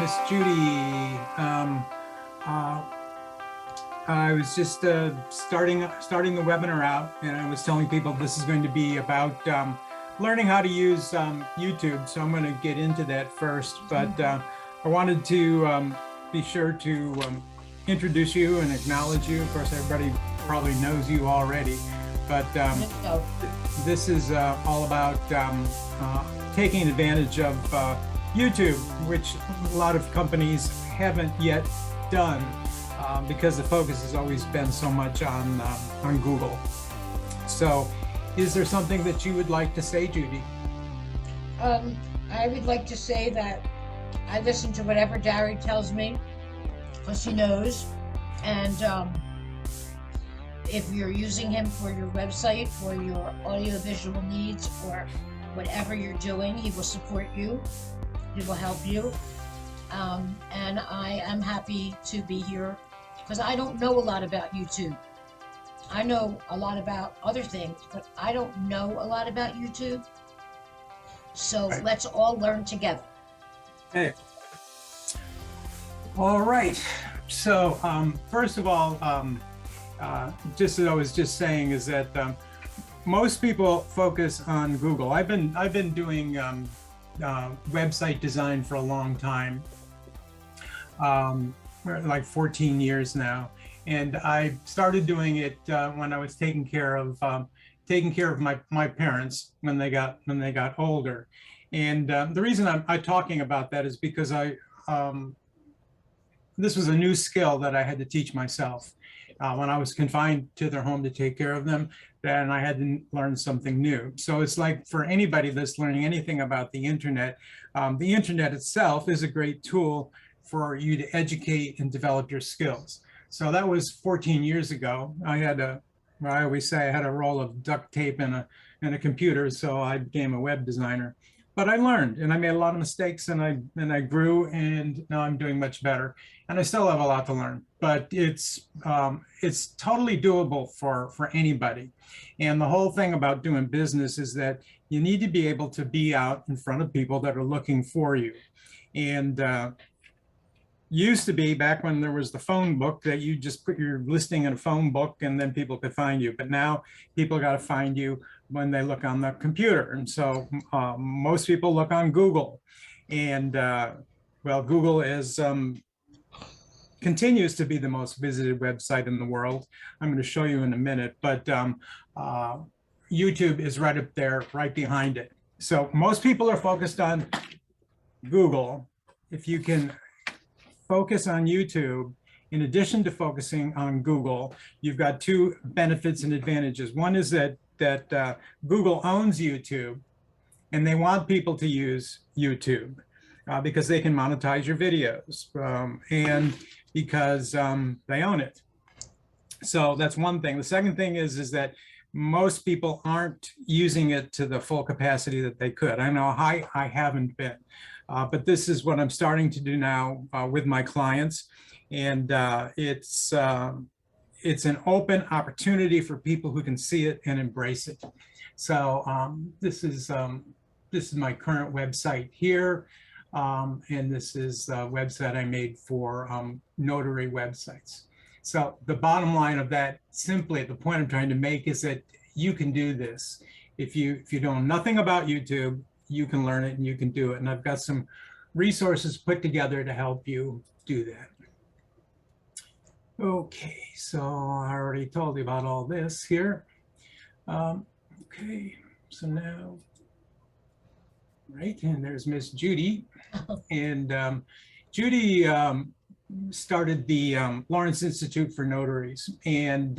Miss Judy. Uh, I was just starting the webinar out, and I was telling people this is going to be about learning how to use YouTube. So I'm going to get into that first, but I wanted to be sure to introduce you and acknowledge you. Of course, everybody probably knows you already, but this is all about taking advantage of YouTube, which a lot of companies haven't yet done because the focus has always been so much on Google. So is there something that you would like to say, Judy? I would like to say that I listen to whatever Gary tells me because he knows, and if you're using him for your website, for your audiovisual needs, or whatever you're doing, he will support you. He will help you. And I am happy to be here because I don't know a lot about YouTube. I know a lot about other things, but I don't know a lot about YouTube. So let's all learn together. Okay. All right. So first of all, just as I was just saying, is that most people focus on Google. I've been doing website design for a long time, like 14 years now, and I started doing it when I was taking care of my parents when they got older. And the reason I'm talking about that is because this was a new skill that I had to teach myself when I was confined to their home to take care of them. Then I had to learn something new. So it's like for anybody that's learning anything about the internet itself is a great tool for you to educate and develop your skills. So that was 14 years ago. I always say I had a roll of duct tape and a computer, so I became a web designer. But I learned, and I made a lot of mistakes, and I grew, and now I'm doing much better. And I still have a lot to learn, but it's totally doable for anybody. And the whole thing about doing business is that you need to be able to be out in front of people that are looking for you. And used to be back when there was the phone book that you just put your listing in a phone book and then people could find you. But now people got to find you when they look on the computer. And so most people look on Google. And well, Google is continues to be the most visited website in the world. I'm going to show you in a minute, but YouTube is right up there, right behind it. So most people are focused on Google. If you can focus on YouTube, in addition to focusing on Google, you've got two benefits and advantages. One is that Google owns YouTube, and they want people to use YouTube because they can monetize your videos and because they own it. So that's one thing. The second thing is that most people aren't using it to the full capacity that they could. I know I haven't been. But this is what I'm starting to do now with my clients, and it's an open opportunity for people who can see it and embrace it. So this is my current website here, and this is the website I made for notary websites. So the bottom line of that, simply the point I'm trying to make, is that you can do this. If you know nothing about YouTube, you can learn it and you can do it. And I've got some resources put together to help you do that. Okay, so I already told you about all this here. Okay, so now, right, and there's Miss Judy. And Judy started the Lawrence Institute for Notaries. And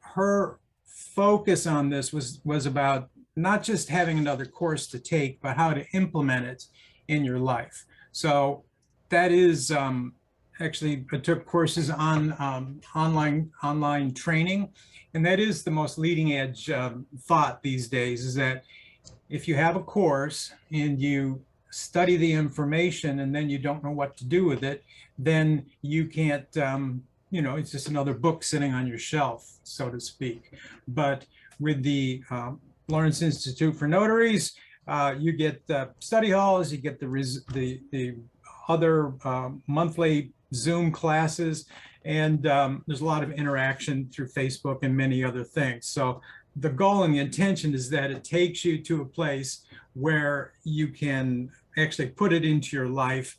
her focus on this was about not just having another course to take, but how to implement it in your life. So that is actually, I took courses on online training, and that is the most leading edge thought these days, is that if you have a course and you study the information and then you don't know what to do with it, then you can't, it's just another book sitting on your shelf, so to speak. But with the Lawrence Institute for Notaries, you get study halls, you get the other monthly Zoom classes, and there's a lot of interaction through Facebook and many other things. So the goal and the intention is that it takes you to a place where you can actually put it into your life,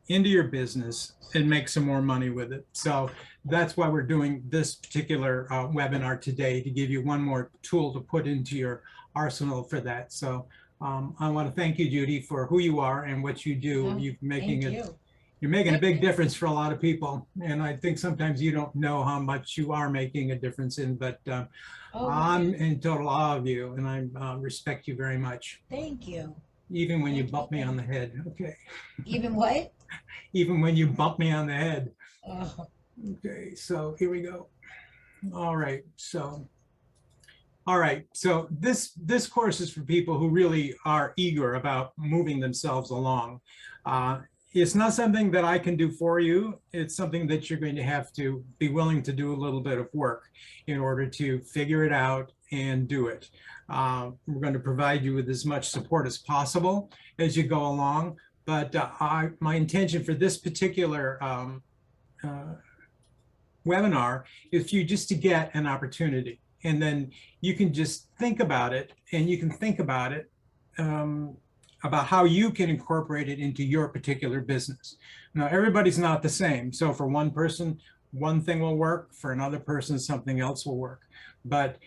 into your business, and make some more money with it. So that's why we're doing this particular webinar today, to give you one more tool to put into your arsenal for that. So I want to thank you, Judy, for who you are and what you do. You're making a big difference for a lot of people. And I think sometimes you don't know how much you are making a difference in, but I'm in total awe of you, and I respect you very much. Thank you. Even when you bump me on the head. Okay. Even what? Even when you bump me on the head. Oh. Okay, so here we go. All right, so this course is for people who really are eager about moving themselves along. It's not something that I can do for you. It's something that you're going to have to be willing to do a little bit of work in order to figure it out and do it. We're going to provide you with as much support as possible as you go along. But my intention for this particular webinar is for you just to get an opportunity, and then you can just think about it, and you can think about it about how you can incorporate it into your particular business. Now, everybody's not the same. So for one person, one thing will work. For another person, something else will work. But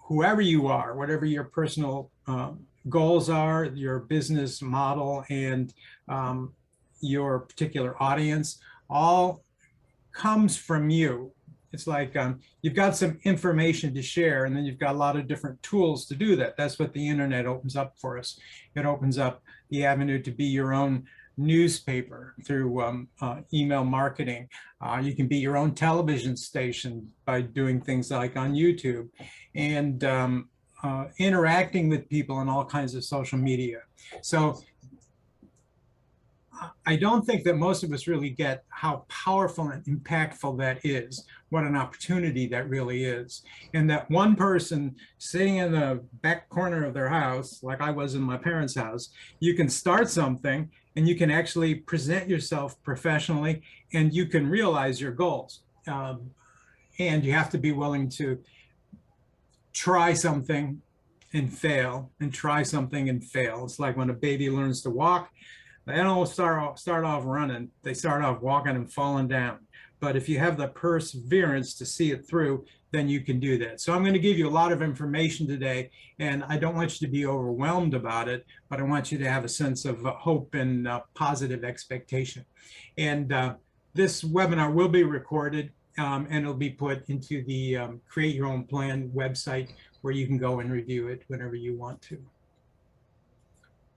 whoever you are, whatever your personal goals are, your business model, and your particular audience, all comes from you. It's like you've got some information to share, and then you've got a lot of different tools to do that. That's what the internet opens up for us. It opens up the avenue to be your own newspaper through email marketing. You can be your own television station by doing things like on YouTube, and interacting with people on all kinds of social media. So I don't think that most of us really get how powerful and impactful that is, what an opportunity that really is. And that one person sitting in the back corner of their house, like I was in my parents' house, you can start something and you can actually present yourself professionally, and you can realize your goals. And you have to be willing to try something and fail, and try something and fail. It's like when a baby learns to walk. They don't start off running. They start off walking and falling down. But if you have the perseverance to see it through, then you can do that. So I'm going to give you a lot of information today, and I don't want you to be overwhelmed about it, but I want you to have a sense of hope and positive expectation. And this webinar will be recorded, and it'll be put into the Create Your Own Plan website, where you can go and review it whenever you want to.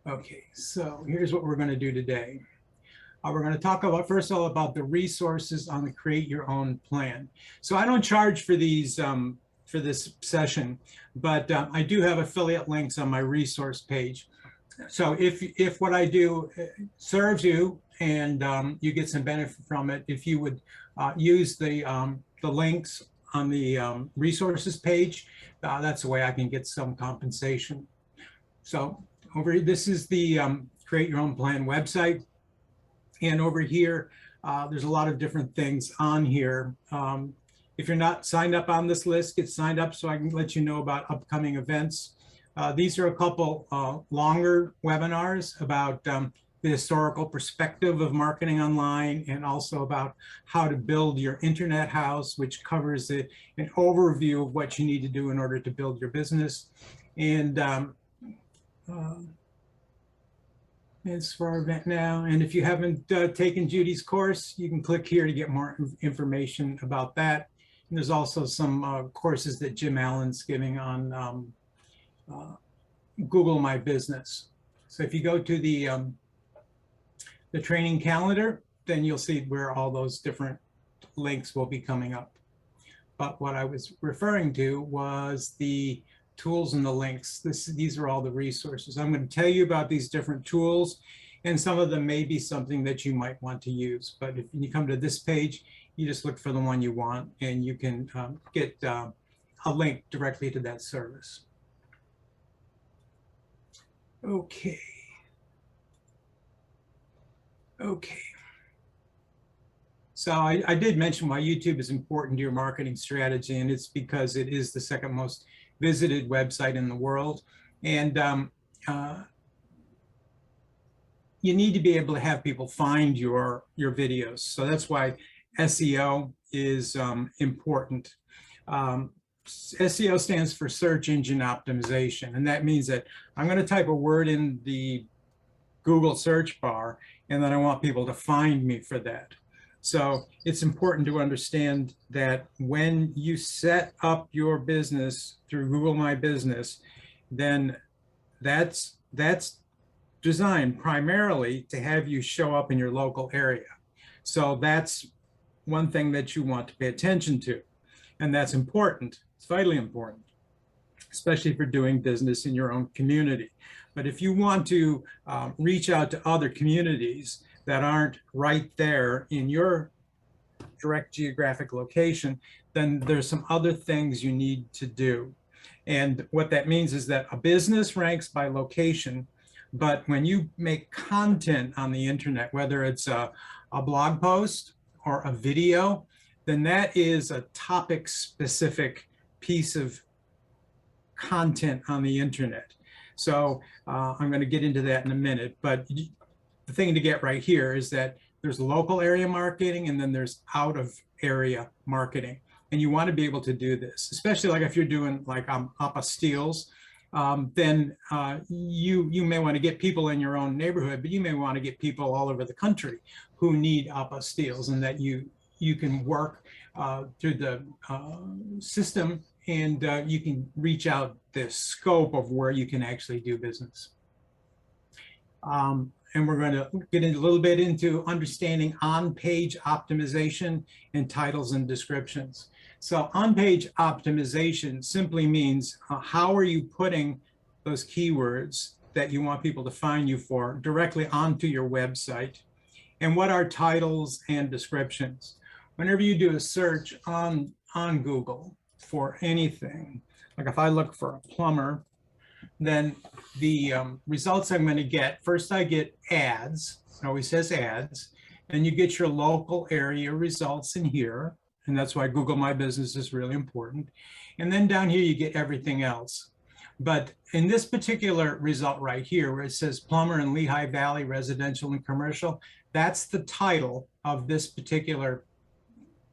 Okay, so here's what we're going to do today. We're going to talk about, first of all, about the resources on the Create Your Own Plan. So I don't charge for these for this session, but I do have affiliate links on my resource page. So if what I do serves you and you get some benefit from it, if you would use the links on the resources page, that's the way I can get some compensation. So over here, this is the Create Your Own Plan website. And over here, there's a lot of different things on here. If you're not signed up on this list, get signed up so I can let you know about upcoming events. These are a couple longer webinars about the historical perspective of marketing online, and also about how to build your internet house, which covers an overview of what you need to do in order to build your business. And it's for our event now. And if you haven't taken Judy's course, you can click here to get more information about that. And there's also some courses that Jim Allen's giving on Google My Business. So if you go to the training calendar, then you'll see where all those different links will be coming up. But what I was referring to was the tools and the links. These are all the resources. I'm going to tell you about these different tools, and some of them may be something that you might want to use. But if you come to this page, you just look for the one you want, and you can get a link directly to that service. Okay. Okay. So I did mention why YouTube is important to your marketing strategy, and it's because it is the second most visited website in the world. And you need to be able to have people find your videos. So that's why SEO is important. SEO stands for search engine optimization, and that means that I'm going to type a word in the Google search bar, and then I want people to find me for that. So it's important to understand that when you set up your business through Google My Business, then that's designed primarily to have you show up in your local area. So that's one thing that you want to pay attention to. And that's important. It's vitally important, especially for doing business in your own community. But if you want to reach out to other communities that aren't right there in your direct geographic location, then there's some other things you need to do. And what that means is that a business ranks by location, but when you make content on the internet, whether it's a blog post or a video, then that is a topic specific piece of content on the internet. So I'm going to get into that in a minute, but the thing to get right here is that there's local area marketing and then there's out of area marketing. And you want to be able to do this, especially like if you're doing like apostilles, then you may want to get people in your own neighborhood, but you may want to get people all over the country who need apostilles, and that you can work through the system, and you can reach out the scope of where you can actually do business. And we're going to get a little bit into understanding on-page optimization and titles and descriptions. So on-page optimization simply means how are you putting those keywords that you want people to find you for directly onto your website, and what are titles and descriptions. Whenever you do a search on Google for anything, like if I look for a plumber, then the results I'm going to get, first I get ads, it always says ads, and you get your local area results in here, and that's why Google My Business is really important. And then down here you get everything else. But in this particular result right here, where it says plumber in Lehigh Valley, residential and commercial, that's the title of this particular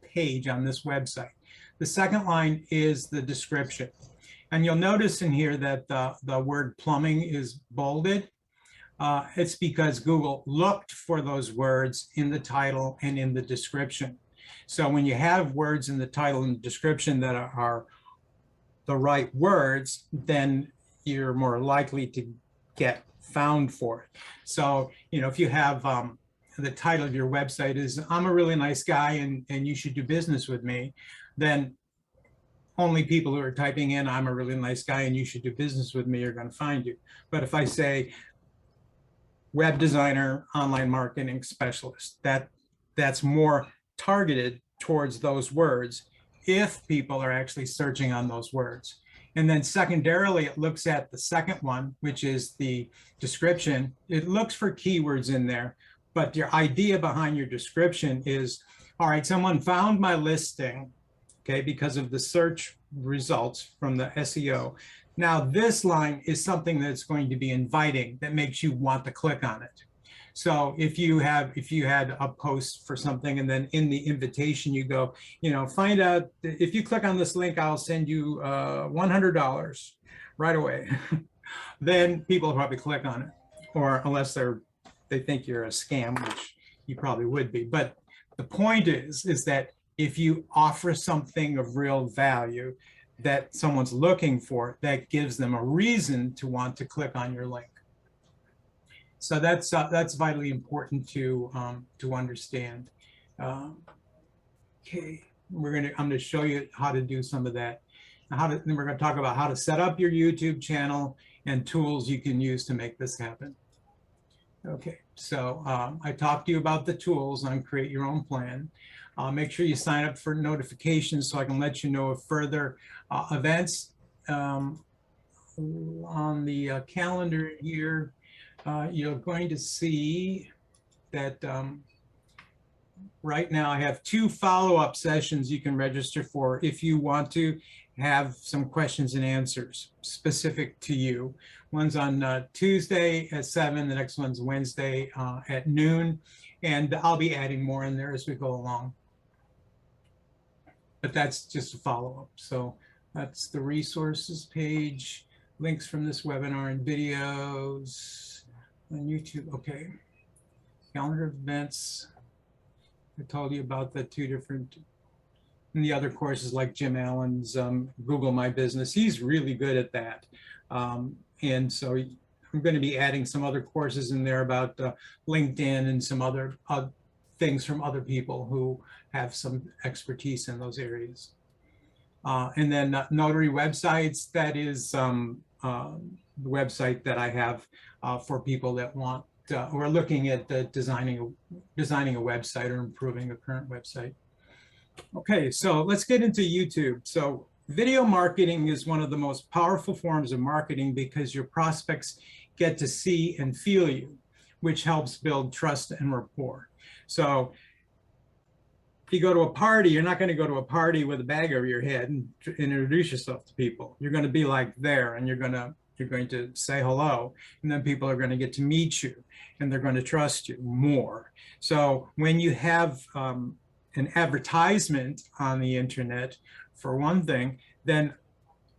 page on this website. The second line is the description. And you'll notice in here that the word plumbing is bolded. It's because Google looked for those words in the title and in the description. So when you have words in the title and the description that are the right words, then you're more likely to get found for it. So, you know, if you have the title of your website is, I'm a really nice guy and you should do business with me, then only people who are typing in, I'm a really nice guy and you should do business with me, are going to find you. But if I say web designer, online marketing specialist, that's more targeted towards those words if people are actually searching on those words. And then secondarily, it looks at the second one, which is the description. It looks for keywords in there, but your idea behind your description is, all right, someone found my listing, okay, because of the search results from the SEO. Now this line is something that's going to be inviting, that makes you want to click on it. So if you had a post for something and then in the invitation you go, you know, find out if you click on this link, I'll send you $100 right away. Then people will probably click on it, or unless they think you're a scam, which you probably would be. But the point is that if you offer something of real value that someone's looking for, that gives them a reason to want to click on your link. So that's vitally important to understand. Okay, I'm going to show you how to do some of that. Then we're going to talk about how to set up your YouTube channel and tools you can use to make this happen. Okay, so I talked to you about the tools on Create Your Own Plan. Make sure you sign up for notifications so I can let you know of further events. On the calendar here, you're going to see that right now I have 2 follow-up sessions you can register for if you want to have some questions and answers specific to you. One's on Tuesday at 7, the next one's Wednesday at noon, and I'll be adding more in there as we go along. But that's just a follow-up. So that's the resources page, links from this webinar and videos on YouTube. Okay, calendar events. I told you about the 2 different, and the other courses like Jim Allen's Google My Business. He's really good at that. And so I'm going to be adding some other courses in there about LinkedIn and some other things from other people who have some expertise in those areas. And then Notary Websites, that is the website that I have for people that want who are looking at designing a website or improving a current website. Okay, so let's get into YouTube. So video marketing is one of the most powerful forms of marketing because your prospects get to see and feel you, which helps build trust and rapport. So if you go to a party, you're not going to go to a party with a bag over your head and introduce yourself to people. You're going to be like there, and you're going to say hello, and then people are going to get to meet you, and they're going to trust you more. So when you have an advertisement on the internet, for one thing, then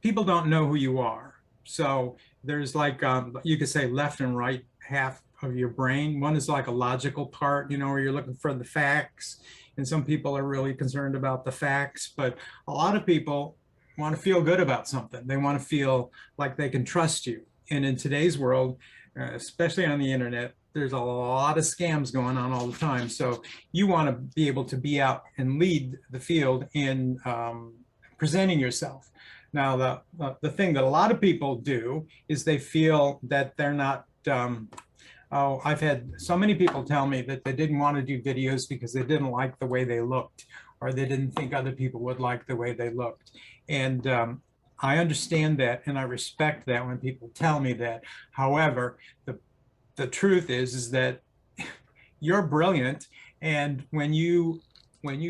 people don't know who you are. So there's like, you could say left and right half of your brain. One is like a logical part, you know, where you're looking for the facts. And some people are really concerned about the facts, but a lot of people want to feel good about something. They want to feel like they can trust you. And in today's world, especially on the internet, there's a lot of scams going on all the time. So you want to be able to be out and lead the field in presenting yourself. Now, the thing that a lot of people do is they feel that they're not, oh, I've had so many people tell me that they didn't want to do videos because they didn't like the way they looked, or they didn't think other people would like the way they looked. And I understand that, and I respect that when people tell me that. However, the truth is that you're brilliant, and when you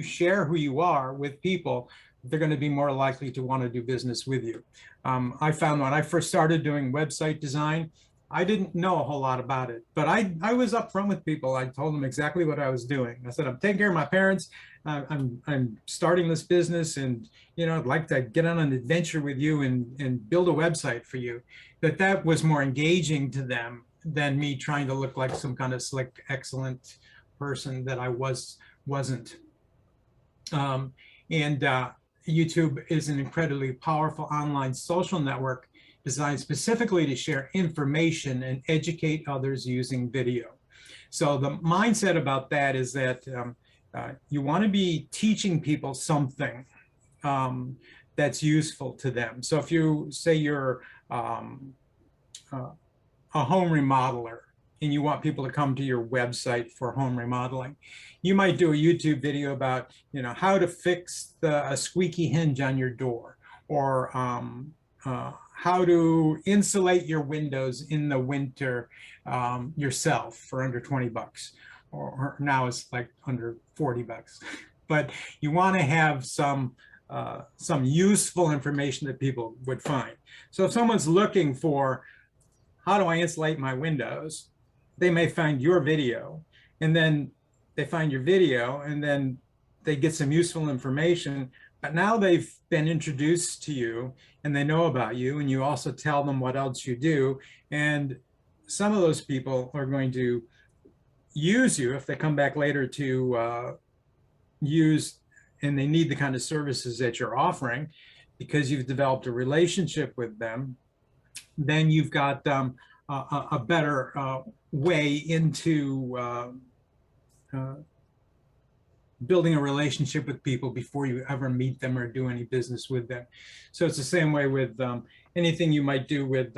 share who you are with people, they're going to be more likely to want to do business with you. I found when I first started doing website design, I didn't know a whole lot about it, but I was upfront with people. I told them exactly what I was doing. I said, I'm taking care of my parents. I'm starting this business, and you know, I'd like to get on an adventure with you and build a website for you. That was more engaging to them than me trying to look like some kind of slick, excellent person that I wasn't. YouTube is an incredibly powerful online social network designed specifically to share information and educate others using video. So the mindset about that is that you want to be teaching people something that's useful to them. So if you say you're a home remodeler and you want people to come to your website for home remodeling, you might do a YouTube video about, you know, how to fix a squeaky hinge on your door, or how to insulate your windows in the winter yourself for under 20 bucks, or now it's like under 40 bucks. But you want to have some useful information that people would find. So if someone's looking for how do I insulate my windows, they may find your video, and then they find your video, and then they get some useful information. But now they've been introduced to you, and they know about you, and you also tell them what else you do. And some of those people are going to use you if they come back later to use, and they need the kind of services that you're offering because you've developed a relationship with them. Then you've got a better way into building a relationship with people before you ever meet them or do any business with them. So it's the same way with anything you might do with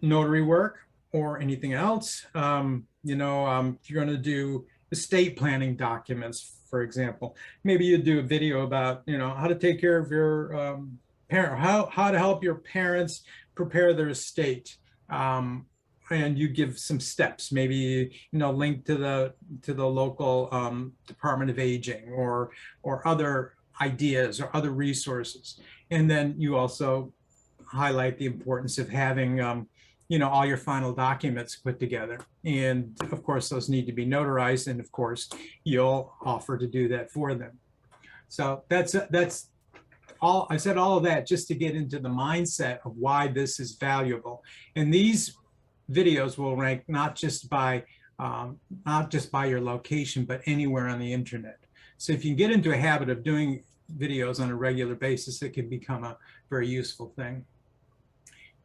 notary work or anything else. You know, if you're going to do estate planning documents, for example, maybe you do a video about, you know, how to take care of your parent, how to help your parents prepare their estate, and you give some steps, maybe, link to the local Department of Aging or other ideas or other resources. And then you also highlight the importance of having all your final documents put together. And of course, those need to be notarized. And of course, you'll offer to do that for them. So that's all. I said all of that just to get into the mindset of why this is valuable. And these videos will rank not just by your location, but anywhere on the internet. So if you get into a habit of doing videos on a regular basis, it can become a very useful thing.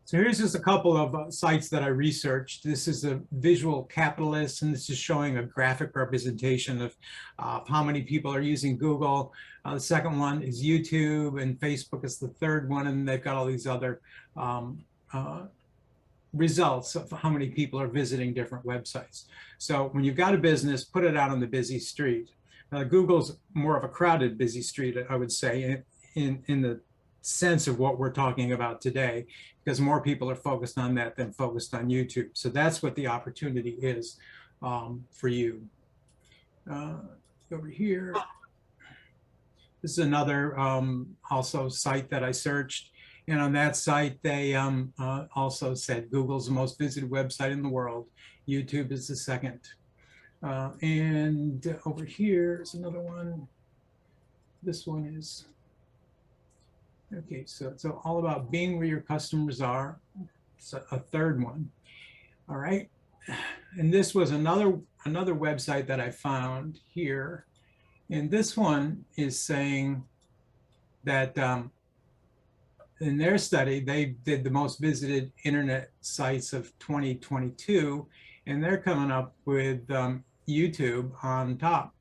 So here's just a couple of sites that I researched. This is a Visual Capitalist, and this is showing a graphic representation of how many people are using Google. The second one is YouTube, and Facebook is the third one, and they've got all these other results of how many people are visiting different websites. So when you've got a business, put it out on the busy street. Google's more of a crowded busy street, I would say, in the sense of what we're talking about today, because more people are focused on that than focused on YouTube. So that's what the opportunity is for you. Over here, this is another also site that I searched. And on that site, they also said Google's the most visited website in the world. YouTube is the second. And over here is another one. This one is, okay, so it's all about being where your customers are. It's a third one. All right. And this was another website that I found here. And this one is saying that in their study, they did the most visited internet sites of 2022, and they're coming up with YouTube on top.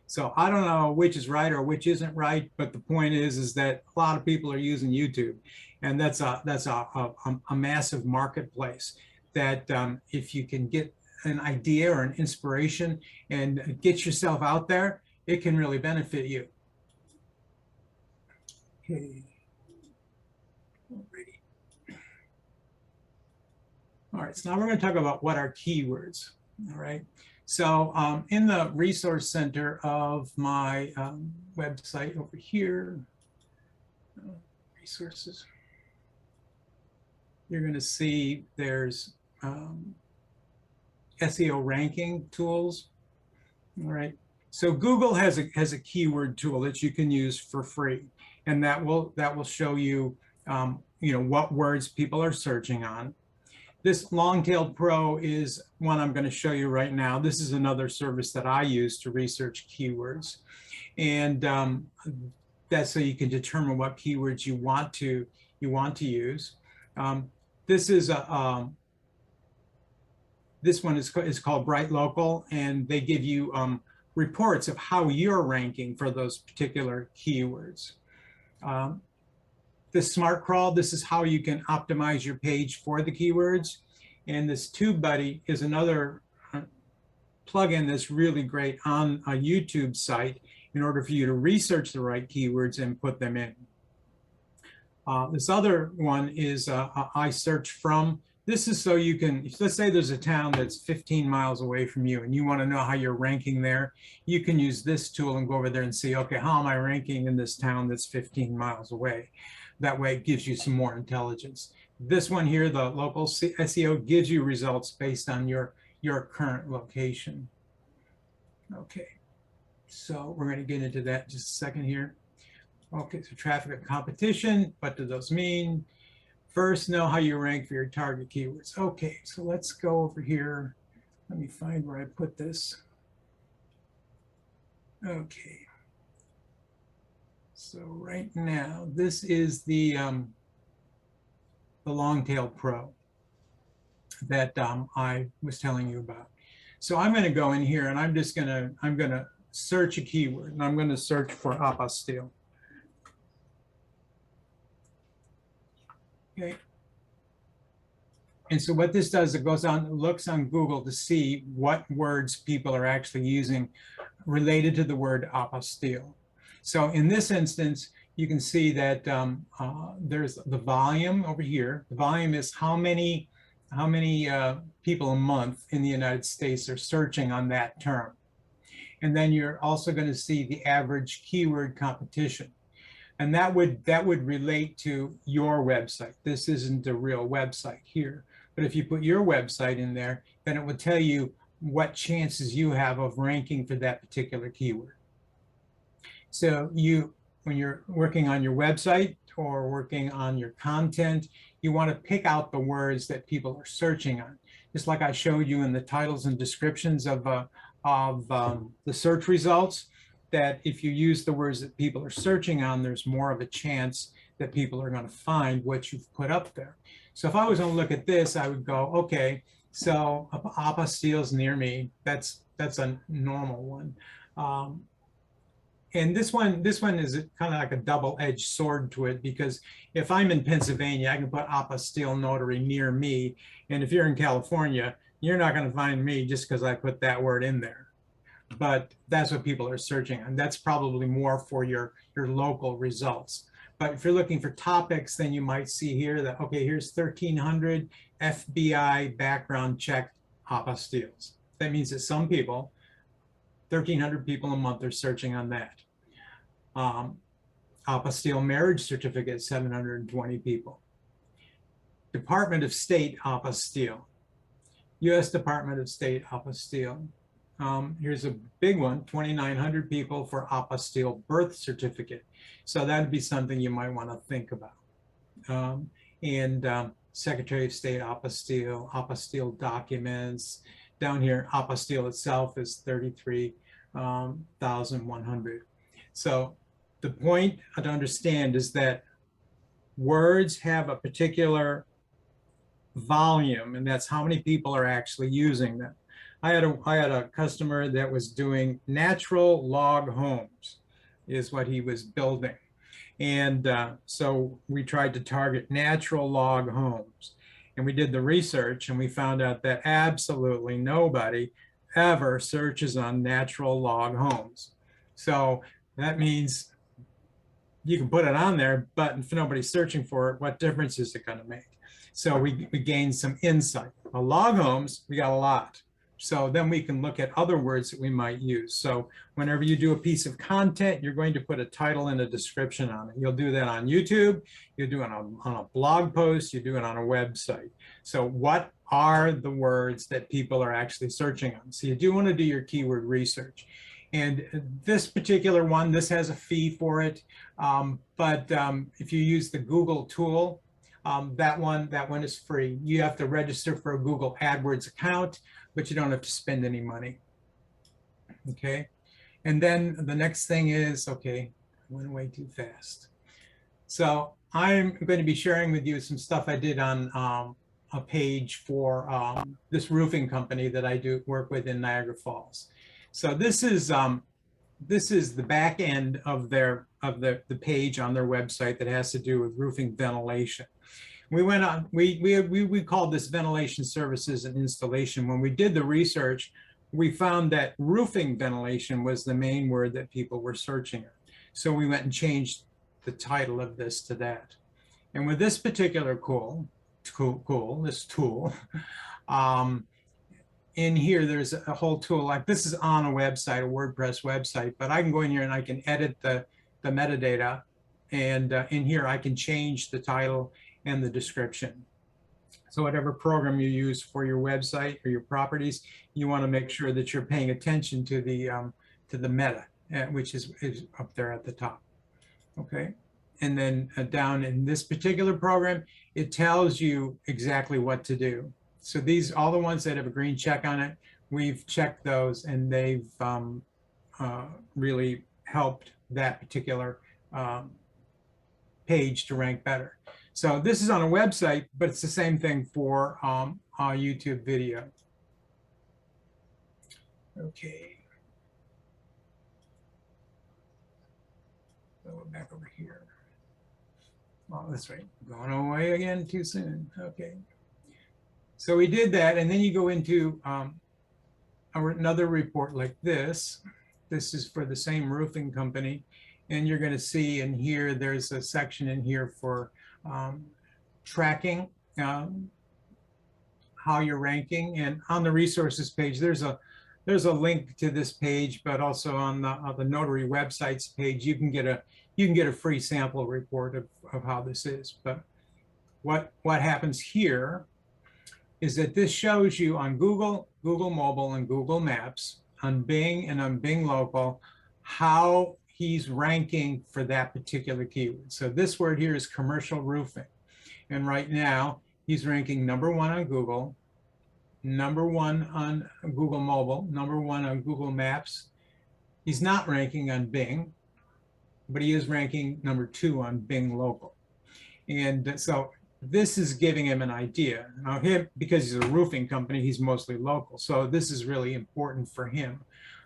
So I don't know which is right or which isn't right, but the point is that a lot of people are using YouTube, and that's a massive marketplace. That if you can get an idea or an inspiration and get yourself out there, it can really benefit you. Okay. All right, so now we're going to talk about what are keywords. All right, so in the resource center of my website over here, resources, you're going to see there's SEO ranking tools. All right, so Google has a keyword tool that you can use for free, and that will show you what words people are searching on. This Long-Tailed Pro is one I'm going to show you right now. This is another service that I use to research keywords, and that's so you can determine what keywords you want to use. This is this one is called Bright Local, and they give you reports of how you're ranking for those particular keywords. This Smart Crawl, this is how you can optimize your page for the keywords. And this TubeBuddy is another plugin that's really great on a YouTube site in order for you to research the right keywords and put them in. This other one is I Search From. This is so you can, let's say there's a town that's 15 miles away from you and you want to know how you're ranking there. You can use this tool and go over there and see, okay, how am I ranking in this town that's 15 miles away? That way it gives you some more intelligence. This one here, the local SEO, gives you results based on your current location. Okay, so we're going to get into that in just a second here. Okay, so traffic and competition, what do those mean? First, know how you rank for your target keywords. Okay, so let's go over here. Let me find where I put this. Okay. So right now, this is the Long-Tailed Pro that I was telling you about. So I'm going to go in here and I'm going to search a keyword, and I'm going to search for apostille. Okay. And so what this does, it goes on, looks on Google to see what words people are actually using related to the word apostille. So in this instance, you can see that there's the volume over here. The volume is how many people a month in the United States are searching on that term. And then you're also going to see the average keyword competition. And that would relate to your website. This isn't a real website here. But if you put your website in there, then it would tell you what chances you have of ranking for that particular keyword. So when you're working on your website or working on your content, you want to pick out the words that people are searching on. Just like I showed you in the titles and descriptions of the search results, that if you use the words that people are searching on, there's more of a chance that people are going to find what you've put up there. So if I was going to look at this, I would go, okay, so apostiles near me, that's a normal one. And this one is kind of like a double-edged sword to it, because if I'm in Pennsylvania, I can put apostille notary near me. And if you're in California, you're not going to find me just because I put that word in there. But that's what people are searching on. That's probably more for your local results. But if you're looking for topics, then you might see here that, okay, here's 1,300 FBI background check apostilles. That means that some people, 1,300 people a month are searching on that. Apostille marriage certificate, 720 people. Department of State apostille. U.S. Department of State apostille. Here's a big one, 2,900 people for apostille birth certificate. So that'd be something you might want to think about. Secretary of State apostille, apostille documents. Down here, apostille itself is 33,100. So the point to understand is that words have a particular volume, and that's how many people are actually using them. I had a customer that was doing natural log homes, is what he was building. And so we tried to target natural log homes. And we did the research, and we found out that absolutely nobody ever searches on natural log homes. So that means you can put it on there, but if nobody's searching for it, what difference is it going to make? So we gained some insight. Log homes, we got a lot. So then we can look at other words that we might use. So whenever you do a piece of content, you're going to put a title and a description on it. You'll do that on YouTube, you do it on a blog post, you do it on a website. So what are the words that people are actually searching on? So you do want to do your keyword research. And this particular one, this has a fee for it. If you use the Google tool, that one is free. You have to register for a Google AdWords account, but you don't have to spend any money. Okay. And then the next thing is, okay, I went way too fast. So I'm going to be sharing with you some stuff I did on a page for this roofing company that I do work with in Niagara Falls. So this is the back end of the page on their website that has to do with roofing ventilation. We went on, we called this ventilation services and installation. When we did the research, we found that roofing ventilation was the main word that people were searching on. So we went and changed the title of this to that. And with this particular this tool, in here, there's a whole tool, like this is on a website, a WordPress website, but I can go in here and I can edit the metadata. And in here, I can change the title and the description. So whatever program you use for your website or your properties, you want to make sure that you're paying attention to the meta, which is up there at the top. Okay. And then down in this particular program, it tells you exactly what to do. So these, all the ones that have a green check on it, we've checked those, and they've really helped that particular page to rank better. So this is on a website, but it's the same thing for our YouTube video. Okay. Go back over here. Oh, that's right. Going away again too soon. Okay. So we did that, and then you go into another report like this. This is for the same roofing company, and you're going to see in here, there's a section in here for tracking how you're ranking. And on the resources page, there's a link to this page, but also on the Notary websites page, you can get a free sample report of how this is. But what happens here is that this shows you on Google, Google Mobile, and Google Maps, on Bing and on Bing Local, how he's ranking for that particular keyword. So this word here is commercial roofing. And right now, he's ranking #1 on Google, #1 on Google Mobile, #1 on Google Maps. He's not ranking on Bing, but he is ranking #2 on Bing Local. And so this is giving him an idea. Now because he's a roofing company, he's mostly local. So this is really important for him.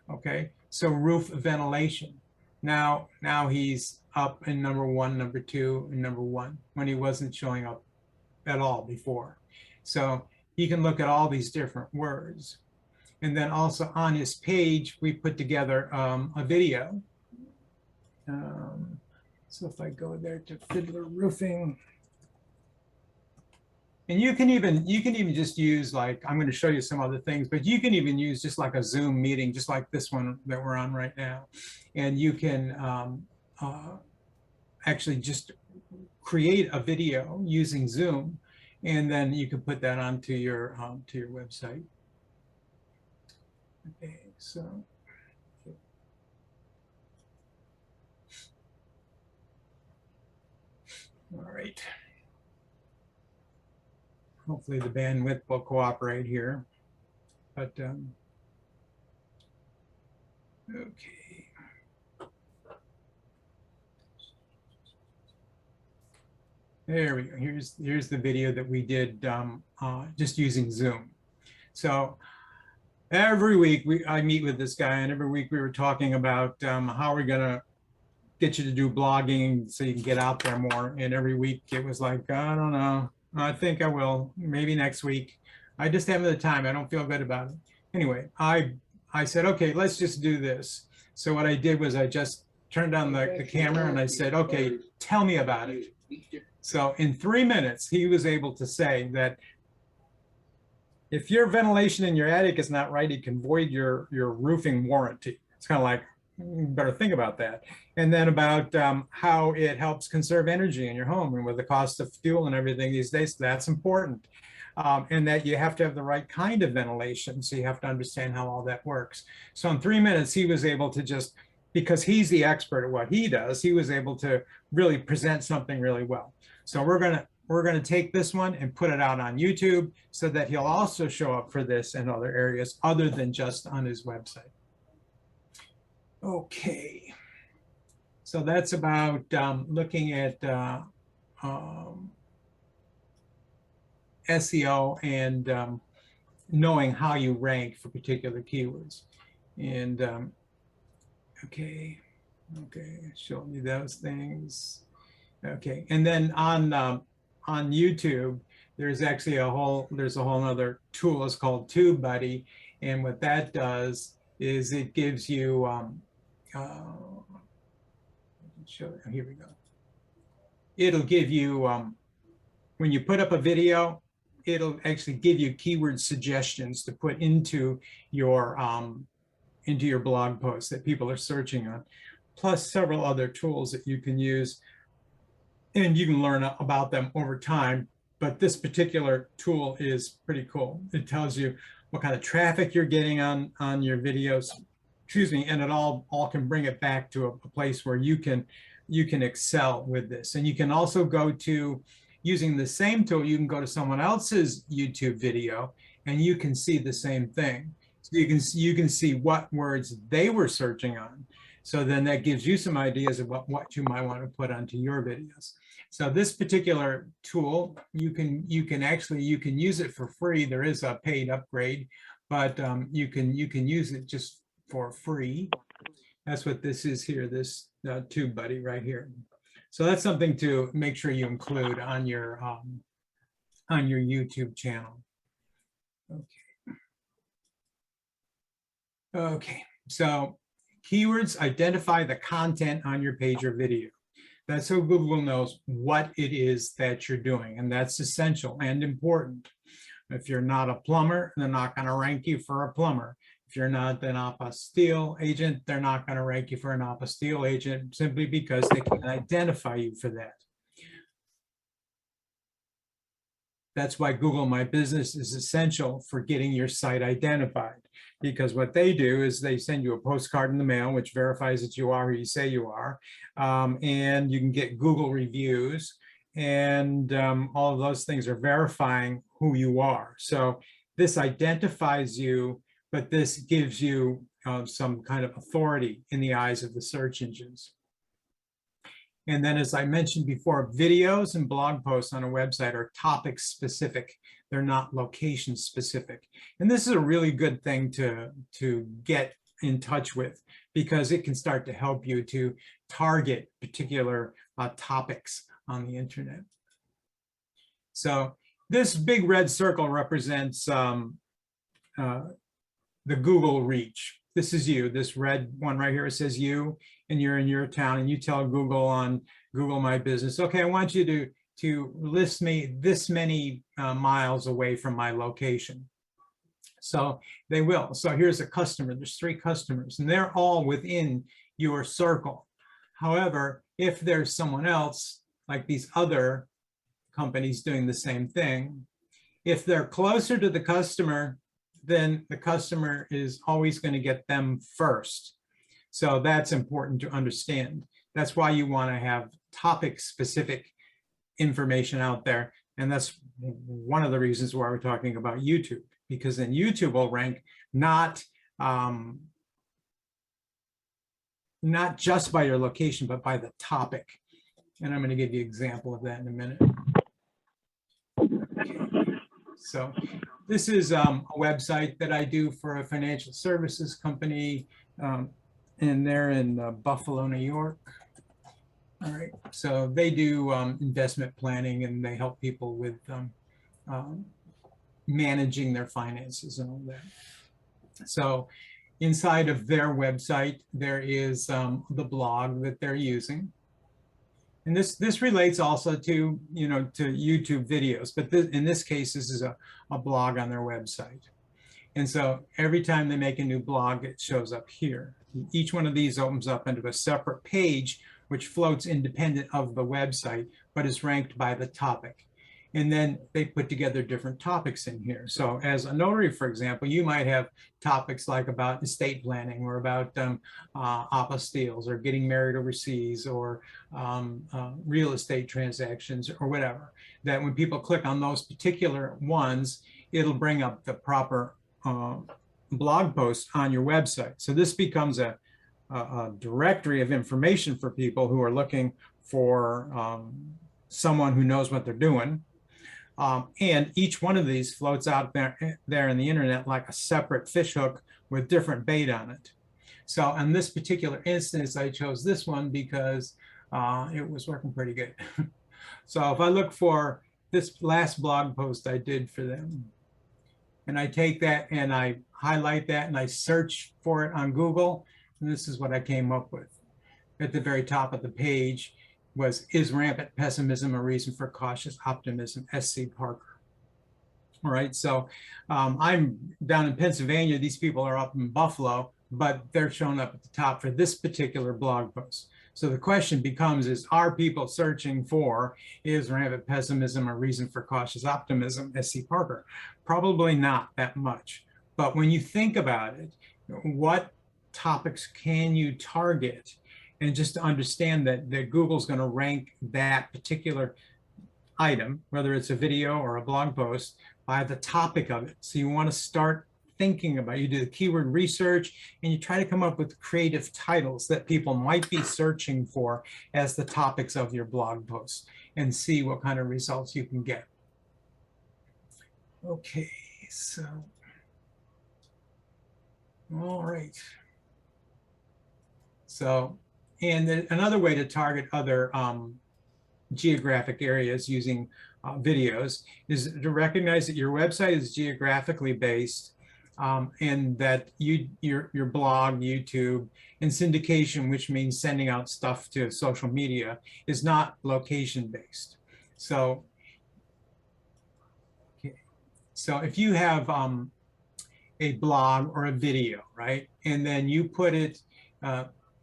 Okay, so roof ventilation. Now he's up in #1, #2, and #1 when he wasn't showing up at all before. So he can look at all these different words. And then also on his page, we put together a video. So if I go there to Fiddler Roofing, and you can even just use, like, I'm going to show you some other things, but you can even use just like a Zoom meeting, just like this one that we're on right now. And you can actually just create a video using Zoom, and then you can put that onto your website. Okay, so. All right. Hopefully the bandwidth will cooperate here, but okay. There we go. Here's the video that we did just using Zoom. So every week I meet with this guy, and every week we were talking about how we're gonna get you to do blogging so you can get out there more. And every week it was like, I don't know. I think I will, maybe next week. I just haven't the time. I don't feel good about it. Anyway, I said, okay, let's just do this. So what I did was I just turned on the camera and I said, okay, tell me about it. So in 3 minutes, he was able to say that if your ventilation in your attic is not right, it can void your roofing warranty. It's kind of like, you better think about that. And then about how it helps conserve energy in your home, and with the cost of fuel and everything these days, that's important. And that you have to have the right kind of ventilation. So you have to understand how all that works. So in 3 minutes, he was able to just, because he's the expert at what he does, he was able to really present something really well. So we're gonna take this one and put it out on YouTube so that he'll also show up for this in other areas other than just on his website. Okay, so that's about looking at SEO and knowing how you rank for particular keywords. And okay, show me those things. Okay, and then on YouTube, there's actually a whole other tool. It's called TubeBuddy, and what that does is it gives you here we go. It'll give you when you put up a video, it'll actually give you keyword suggestions to put into your blog post that people are searching on, plus several other tools that you can use, and you can learn about them over time. But this particular tool is pretty cool. It tells you what kind of traffic you're getting on your videos, excuse me, and it all can bring it back to a place where you can excel with this. And you can also go to, using the same tool, you can go to someone else's YouTube video and you can see the same thing. So you can see what words they were searching on. So then that gives you some ideas of what you might want to put onto your videos. So this particular tool, you can use it for free. There is a paid upgrade, but you can use it just for free. That's what this is here, this TubeBuddy right here. So that's something to make sure you include on your YouTube channel. Okay, so keywords identify the content on your page or video. That's so Google knows what it is that you're doing, and that's essential and important. If you're not a plumber, they're not going to rank you for a plumber. If you're not an apostille agent, they're not going to rank you for an apostille agent simply because they can identify you for that. That's why Google My Business is essential for getting your site identified, because what they do is they send you a postcard in the mail, which verifies that you are who you say you are. And you can get Google reviews, and all of those things are verifying who you are. So this identifies you, but this gives you some kind of authority in the eyes of the search engines. And then, as I mentioned before, videos and blog posts on a website are topic specific. They're not location specific. And this is a really good thing to get in touch with, because it can start to help you to target particular topics on the internet. So this big red circle represents the Google reach. This is you. This red one right here, it says you, and you're in your town, and you tell Google on Google My Business, okay, I want you to list me this many miles away from my location. So they will. So here's a customer. There's 3 customers, and they're all within your circle. However, if there's someone else, like these other companies doing the same thing, if they're closer to the customer, then the customer is always going to get them first. So that's important to understand. That's why you want to have topic-specific information out there. And that's one of the reasons why we're talking about YouTube, because then YouTube will rank not just by your location, but by the topic. And I'm going to give you an example of that in a minute. Okay. So this is a website that I do for a financial services company, and they're in Buffalo, New York. All right, so they do investment planning, and they help people with managing their finances and all that. So inside of their website, there is the blog that they're using. And this relates also to, to YouTube videos, but in this case, this is a blog on their website. And so every time they make a new blog, it shows up here. Each one of these opens up into a separate page, which floats independent of the website, but is ranked by the topic. And then they put together different topics in here. So as a notary, for example, you might have topics like about estate planning, or about apostilles, or getting married overseas, or real estate transactions, or whatever. That when people click on those particular ones, it'll bring up the proper blog post on your website. So this becomes a directory of information for people who are looking for someone who knows what they're doing. And each one of these floats out there in the internet like a separate fishhook with different bait on it. So in this particular instance, I chose this one because it was working pretty good. So if I look for this last blog post I did for them, and I take that and I highlight that and I search for it on Google, and this is what I came up with. At the very top of the page was, is rampant pessimism a reason for cautious optimism? S.C. Parker. All right, so I'm down in Pennsylvania. These people are up in Buffalo, but they're showing up at the top for this particular blog post. So the question becomes, are people searching for, is rampant pessimism a reason for cautious optimism? S.C. Parker. Probably not that much. But when you think about it, what topics can you target? And just to understand that Google's going to rank that particular item, whether it's a video or a blog post, by the topic of it. So you want to start thinking about, you do the keyword research, and you try to come up with creative titles that people might be searching for as the topics of your blog post, and see what kind of results you can get. Okay, so, all right. So, and another way to target other geographic areas using videos is to recognize that your website is geographically based, and that your blog, YouTube, and syndication, which means sending out stuff to social media, is not location based. So, okay. So if you have a blog or a video, right? And then you put it,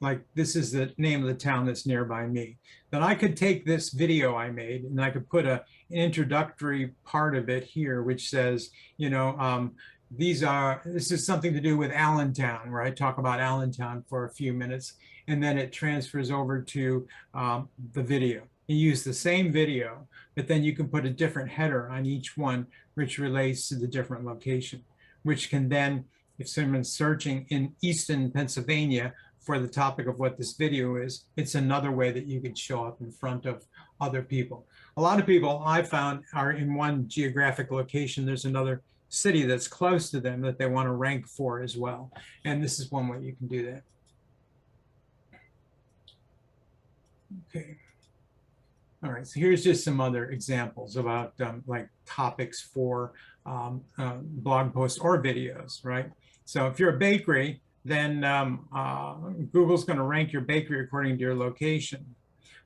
like this is the name of the town that's nearby me, then I could take this video I made and I could put an introductory part of it here, which says, you know, this is something to do with Allentown, where I talk about Allentown for a few minutes, and then it transfers over to the video. You use the same video, but then you can put a different header on each one, which relates to the different location, which can then, if someone's searching in Easton, Pennsylvania for the topic of what this video is, it's another way that you could show up in front of other people. A lot of people I found are in one geographic location. There's another city that's close to them that they want to rank for as well. And this is one way you can do that. Okay. All right, so here's just some other examples about like topics for blog posts or videos, right? So if you're a bakery, then Google's going to rank your bakery according to your location.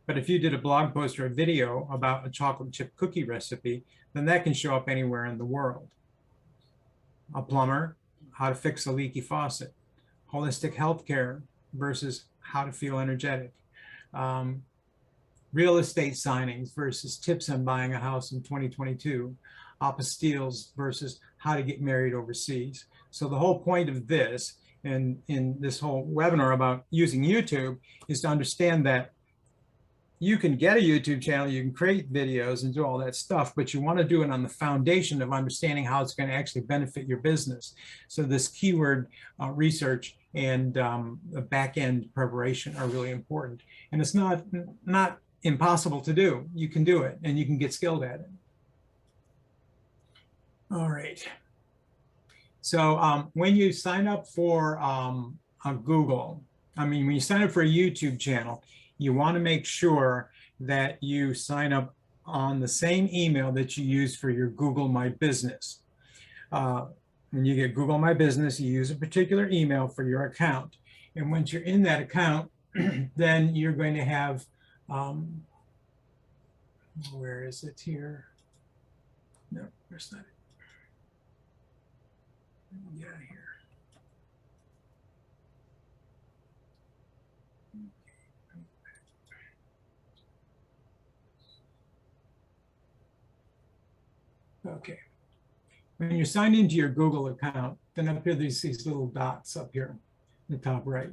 But if you did a blog post or a video about a chocolate chip cookie recipe, then that can show up anywhere in the world. A plumber, how to fix a leaky faucet. Holistic healthcare versus how to feel energetic. Real estate signings versus tips on buying a house in 2022, apostilles versus how to get married overseas. So the whole point of this and in this whole webinar about using YouTube is to understand that you can get a YouTube channel, you can create videos and do all that stuff, but you want to do it on the foundation of understanding how it's going to actually benefit your business. So this keyword research and the back-end preparation are really important. And it's not impossible to do. You can do it and you can get skilled at it. All right. So when you sign up for Google, when you sign up for a YouTube channel, you want to make sure that you sign up on the same email that you use for your Google My Business. When you get Google My Business, you use a particular email for your account. And once you're in that account, then you're going to have, where is it here? No, there's not it. Yeah, here. Okay. When you're signed into your Google account, then up here there's these little dots up here in the top right.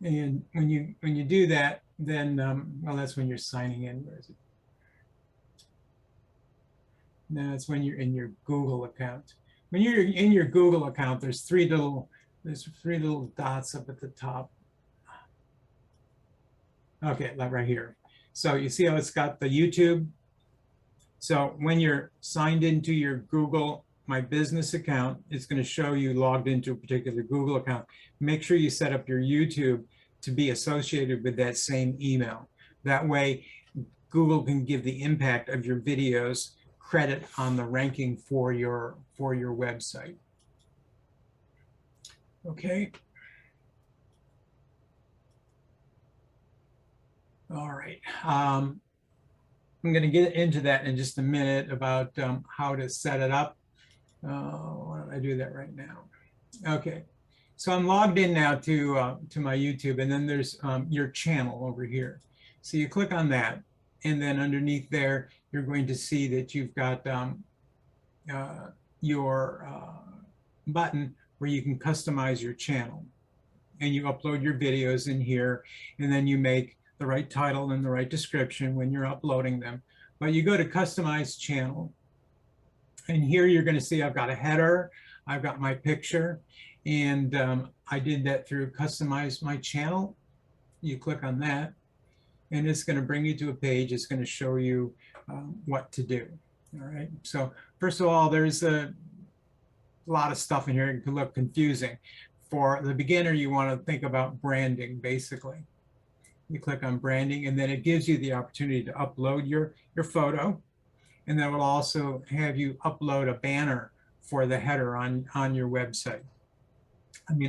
And when you do that, then well, that's when you're signing in. Where is it? No, it's when you're in your Google account. When you're in your Google account, there's three little dots up at the top. Okay, like right here. So you see how it's got the YouTube. So when you're signed into your Google My Business account, it's going to show you logged into a particular Google account. Make sure you set up your YouTube to be associated with that same email. That way, Google can give the impact of your videos credit on the ranking for your website. Okay. All right. I'm going to get into that in just a minute about how to set it up. Why don't I do that right now? Okay, so I'm logged in now to my YouTube, and then there's your channel over here. So you click on that, and then underneath there, you're going to see that you've got your button where you can customize your channel, and you upload your videos in here, and then you make the right title and the right description when you're uploading them. But you go to customize channel, and here you're going to see I've got a header, I've got my picture, and I did that through customize my channel. You click on that, and it's going to bring you to a page. It's going to show you what to do. All right. So first of all, there's a lot of stuff in here. It can look confusing. For the beginner, you want to think about branding, basically. You click on branding, and then it gives you the opportunity to upload your photo, and that will also have you upload a banner for the header on your website.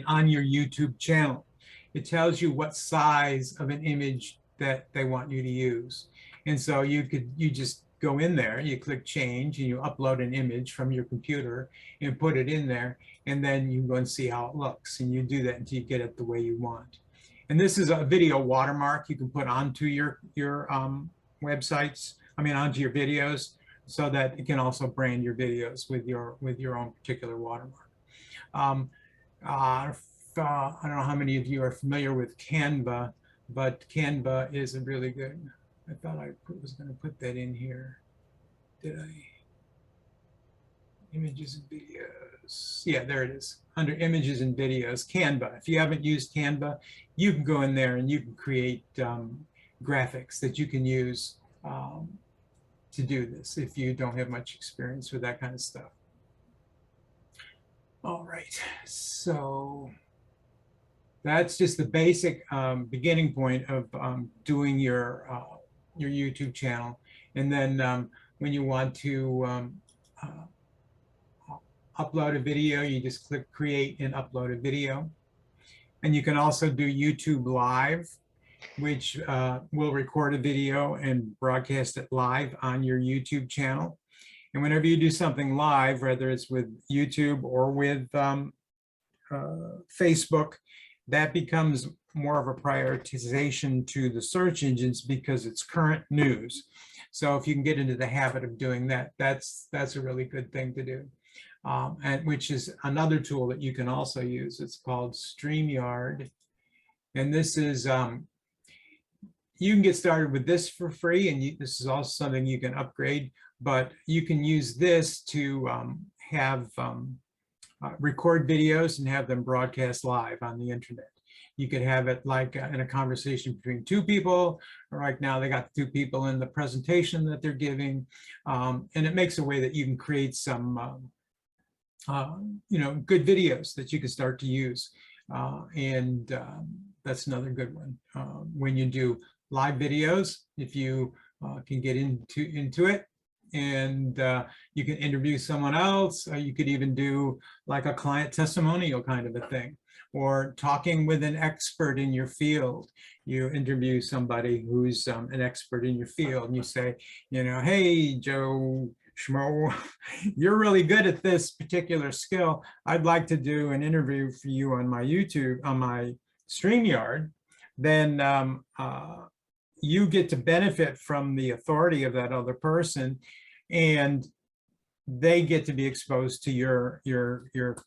On your YouTube channel. It tells you what size of an image that they want you to use, and so you just go in there, you click change, and you upload an image from your computer and put it in there, and then you go and see how it looks, and you do that until you get it the way you want. And this is a video watermark you can put onto your websites, onto your videos, so that it can also brand your videos with your own particular watermark. I don't know how many of you are familiar with Canva, but Canva is a really good, I thought I was going to put that in here. Did I? Images and videos. Yeah, there it is. Under images and videos, Canva. If you haven't used Canva, you can go in there and you can create graphics that you can use to do this if you don't have much experience with that kind of stuff. All right, so that's just the basic beginning point of doing your YouTube channel. And then when you want to upload a video, you just click create and upload a video. And you can also do YouTube Live, which will record a video and broadcast it live on your YouTube channel. And whenever you do something live, whether it's with YouTube or with Facebook, that becomes more of a prioritization to the search engines because it's current news. So if you can get into the habit of doing that, that's a really good thing to do. And which is another tool that you can also use. It's called StreamYard. And this is, you can get started with this for free, and this is also something you can upgrade, but you can use this to record videos and have them broadcast live on the internet. You could have it like in a conversation between two people. Right now they got two people in the presentation that they're giving. And it makes a way that you can create some good videos that you can start to use. That's another good one. When you do live videos, if you can get into it, and you can interview someone else, you could even do like a client testimonial kind of a thing, or talking with an expert in your field. You interview somebody who's an expert in your field, and you say, hey, Joe Schmo, you're really good at this particular skill. I'd like to do an interview for you on my YouTube, on my StreamYard. Then you get to benefit from the authority of that other person, and they get to be exposed to your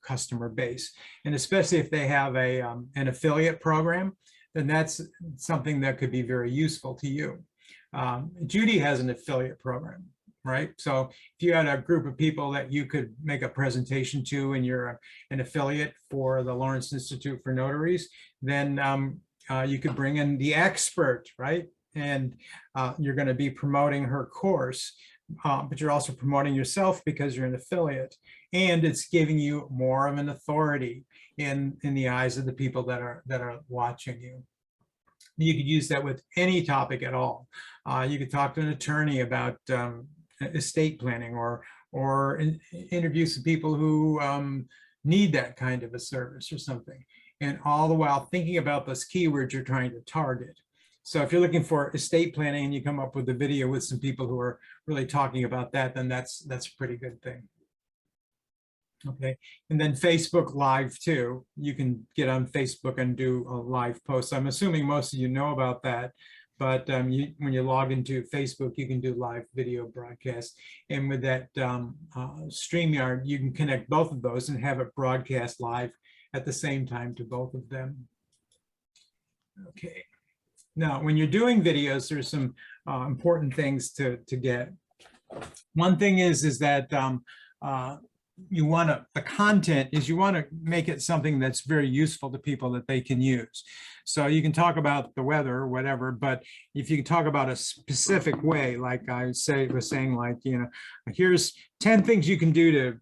customer base. And especially if they have an affiliate program, then that's something that could be very useful to you. Judy has an affiliate program, right? So if you had a group of people that you could make a presentation to, and you're an affiliate for the Lawrence Institute for Notaries, then you could bring in the expert, right? And you're going to be promoting her course, but you're also promoting yourself because you're an affiliate, and it's giving you more of an authority in the eyes of the people that are watching you. You could use that with any topic at all. You could talk to an attorney about estate planning, or interview some people who need that kind of a service or something, and all the while thinking about those keywords you're trying to target. So if you're looking for estate planning and you come up with a video with some people who are really talking about that, then that's a pretty good thing. Okay, and then Facebook Live too. You can get on Facebook and do a live post. I'm assuming most of you know about that, but when you log into Facebook, you can do live video broadcast. And with that StreamYard, you can connect both of those and have it broadcast live at the same time to both of them. Okay. Now, when you're doing videos, there's some important things to get. One thing is that you want to, the content is you want to make it something that's very useful to people that they can use. So you can talk about the weather or whatever, but if you can talk about a specific way, like I was saying, like, here's 10 things you can do to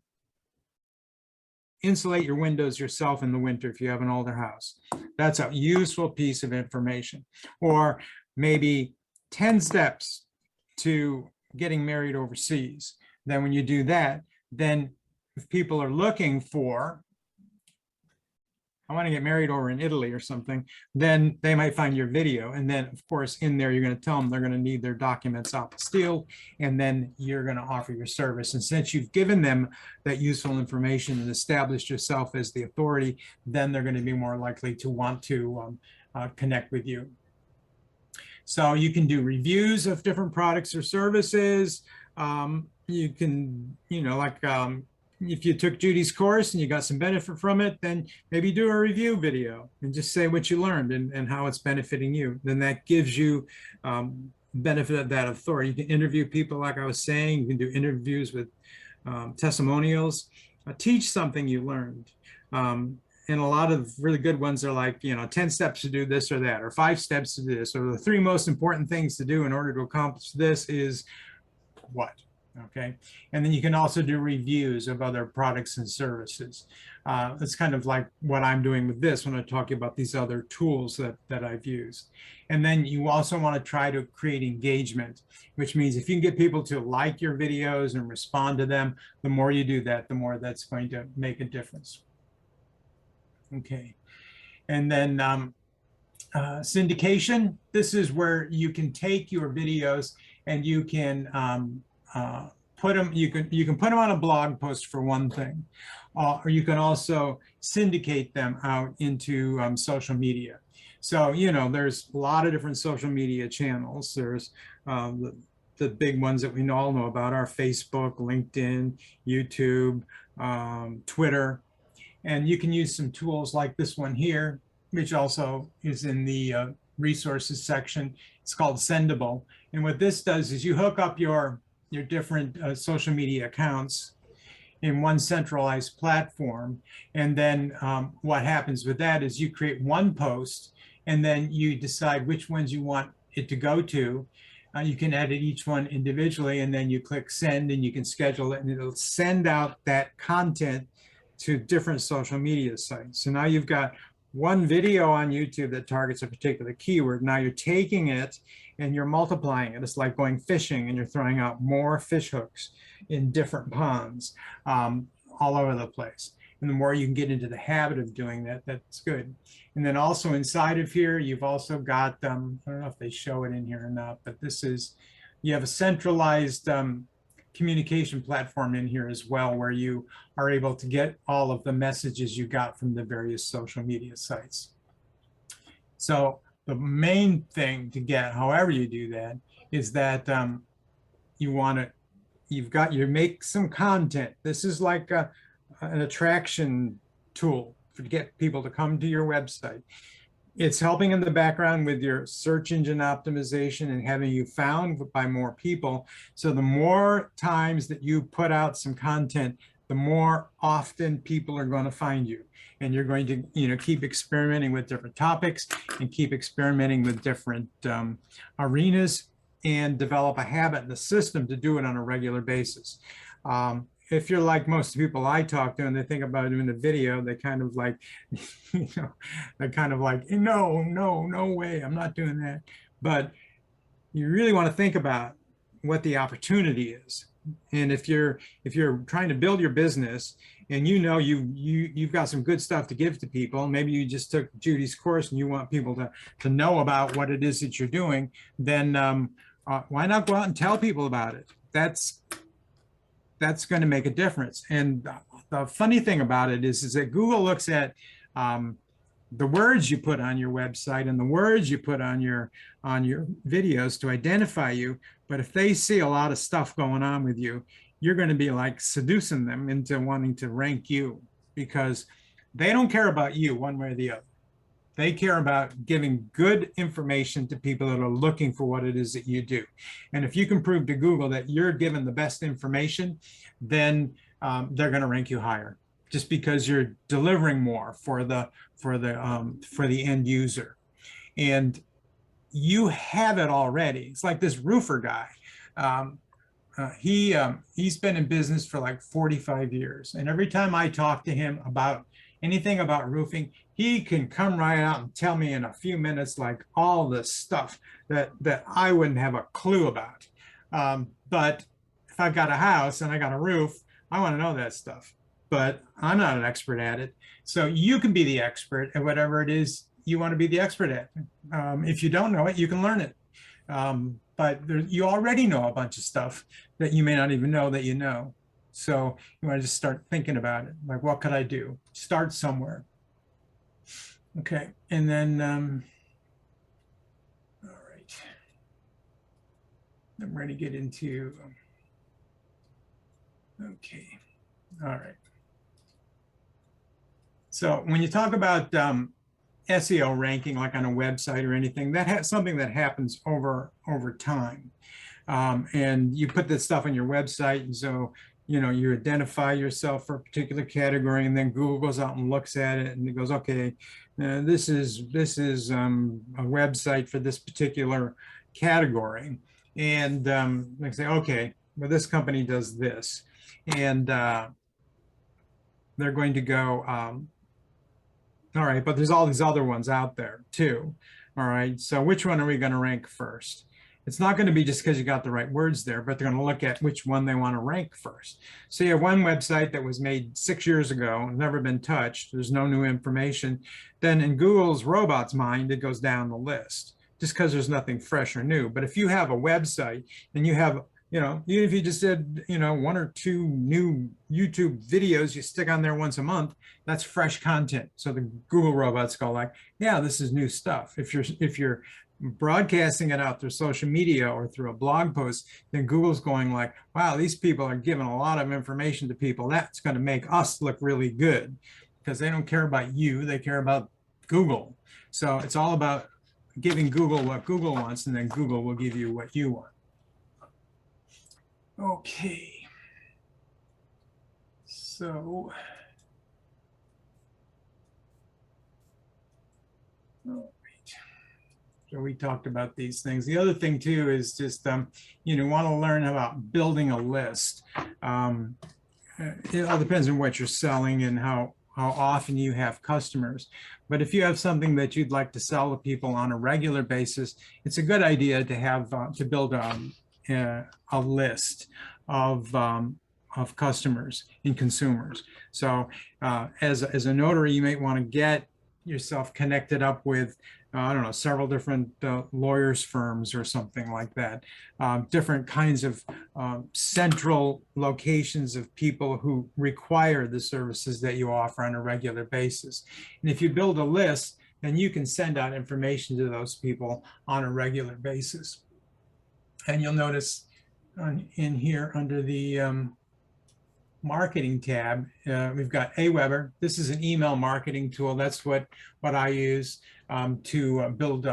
insulate your windows yourself in the winter if you have an older house. That's a useful piece of information. Or maybe 10 steps to getting married overseas. Then when you do that, then if people are looking for I want to get married over in Italy or something, then they might find your video. And then, of course, in there, you're going to tell them they're going to need their documents apostille, and then you're going to offer your service. And since you've given them that useful information and established yourself as the authority, then they're going to be more likely to want to connect with you. So you can do reviews of different products or services. You can, if you took Judy's course and you got some benefit from it, then maybe do a review video and just say what you learned and how it's benefiting you. Then that gives you benefit of that authority. You can interview people, like I was saying. You can do interviews with testimonials. Teach something you learned. And a lot of really good ones are like, 10 steps to do this or that, or 5 steps to do this, or the 3 most important things to do in order to accomplish this is what. Okay. And then you can also do reviews of other products and services. It's kind of like what I'm doing with this when I talk about these other tools that I've used. And then you also want to try to create engagement, which means if you can get people to like your videos and respond to them, the more you do that, the more that's going to make a difference. Okay. And then syndication. This is where you can take your videos and you can put them, you can put them on a blog post for one thing, or you can also syndicate them out into social media. So, there's a lot of different social media channels. There's the big ones that we all know about are Facebook, LinkedIn, YouTube, Twitter. And you can use some tools like this one here, which also is in the resources section. It's called Sendable. And what this does is you hook up your different social media accounts in one centralized platform. And then what happens with that is you create one post, and then you decide which ones you want it to go to. You can edit each one individually, and then you click send, and you can schedule it, and it'll send out that content to different social media sites. So now you've got one video on YouTube that targets a particular keyword. Now you're taking it and you're multiplying it. It's like going fishing and you're throwing out more fish hooks in different ponds all over the place. And the more you can get into the habit of doing that, that's good. And then also inside of here, you've also got, I don't know if they show it in here or not, but you have a centralized communication platform in here as well, where you are able to get all of the messages you got from the various social media sites. So the main thing to get, however you do that, is that you make some content. This is like an attraction tool to get people to come to your website. It's helping in the background with your search engine optimization and having you found by more people. So the more times that you put out some content, the more often people are going to find you. And you're going to, keep experimenting with different topics and keep experimenting with different arenas and develop a habit and a system to do it on a regular basis. If you're like most people I talk to and they think about doing a video, they kind of like, they're kind of like, no way, I'm not doing that. But you really want to think about what the opportunity is. And if you're trying to build your business and you've got some good stuff to give to people, maybe you just took Judy's course and you want people to know about what it is that you're doing, then why not go out and tell people about it? That's going to make a difference. And the funny thing about it is that Google looks at the words you put on your website and the words you put on your videos to identify you. But if they see a lot of stuff going on with you, you're going to be like seducing them into wanting to rank you, because they don't care about you one way or the other. They care about giving good information to people that are looking for what it is that you do. And if you can prove to Google that you're given the best information, then they're going to rank you higher, just because you're delivering more for the end user. And you have it already. It's like this roofer guy. He's been in business for like 45 years. And every time I talk to him about anything about roofing, he can come right out and tell me in a few minutes, like all this stuff that I wouldn't have a clue about. But if I've got a house and I got a roof, I want to know that stuff. but I'm not an expert at it. So you can be the expert at whatever it is you want to be the expert at. If you don't know it, you can learn it. But you already know a bunch of stuff that you may not even know that you know. So you want to just start thinking about it. Like, what could I do? Start somewhere. Okay. And then, all right. I'm ready to get into, okay. All right. So when you talk about SEO ranking, like on a website or anything, that has something that happens over time. And you put this stuff on your website, and so you know you identify yourself for a particular category, and then Google goes out and looks at it, and it goes, okay, this is a website for this particular category, and they say, okay, well, this company does this, and they're going to go, all right, but there's all these other ones out there too. All right, so which one are we going to rank first? It's not going to be just because you got the right words there, but they're going to look at which one they want to rank first. So you have one website that was made 6 years ago, never been touched, there's no new information. Then in Google's robot's mind, it goes down the list just because there's nothing fresh or new. But if you have a website and you have, you know, even if you just did, you know, 1 or 2 new YouTube videos you stick on there once a month, that's fresh content. So the Google robots go like, yeah, this is new stuff. If you're broadcasting it out through social media or through a blog post, then Google's going like, wow, these people are giving a lot of information to people. That's going to make us look really good, because they don't care about you, they care about Google. So it's all about giving Google what Google wants, and then Google will give you what you want. Okay. So, all right. So we talked about these things. The other thing too is just, you know, want to learn about building a list. It all depends on what you're selling and how often you have customers. But if you have something that you'd like to sell to people on a regular basis, it's a good idea to have to build a list of customers and consumers. So as a notary, you might want to get yourself connected up with I don't know, several different lawyers firms or something like that, different kinds of central locations of people who require the services that you offer on a regular basis. And if you build a list, then you can send out information to those people on a regular basis. And you'll notice in here under the marketing tab, we've got Aweber. This is an email marketing tool. That's what I use to build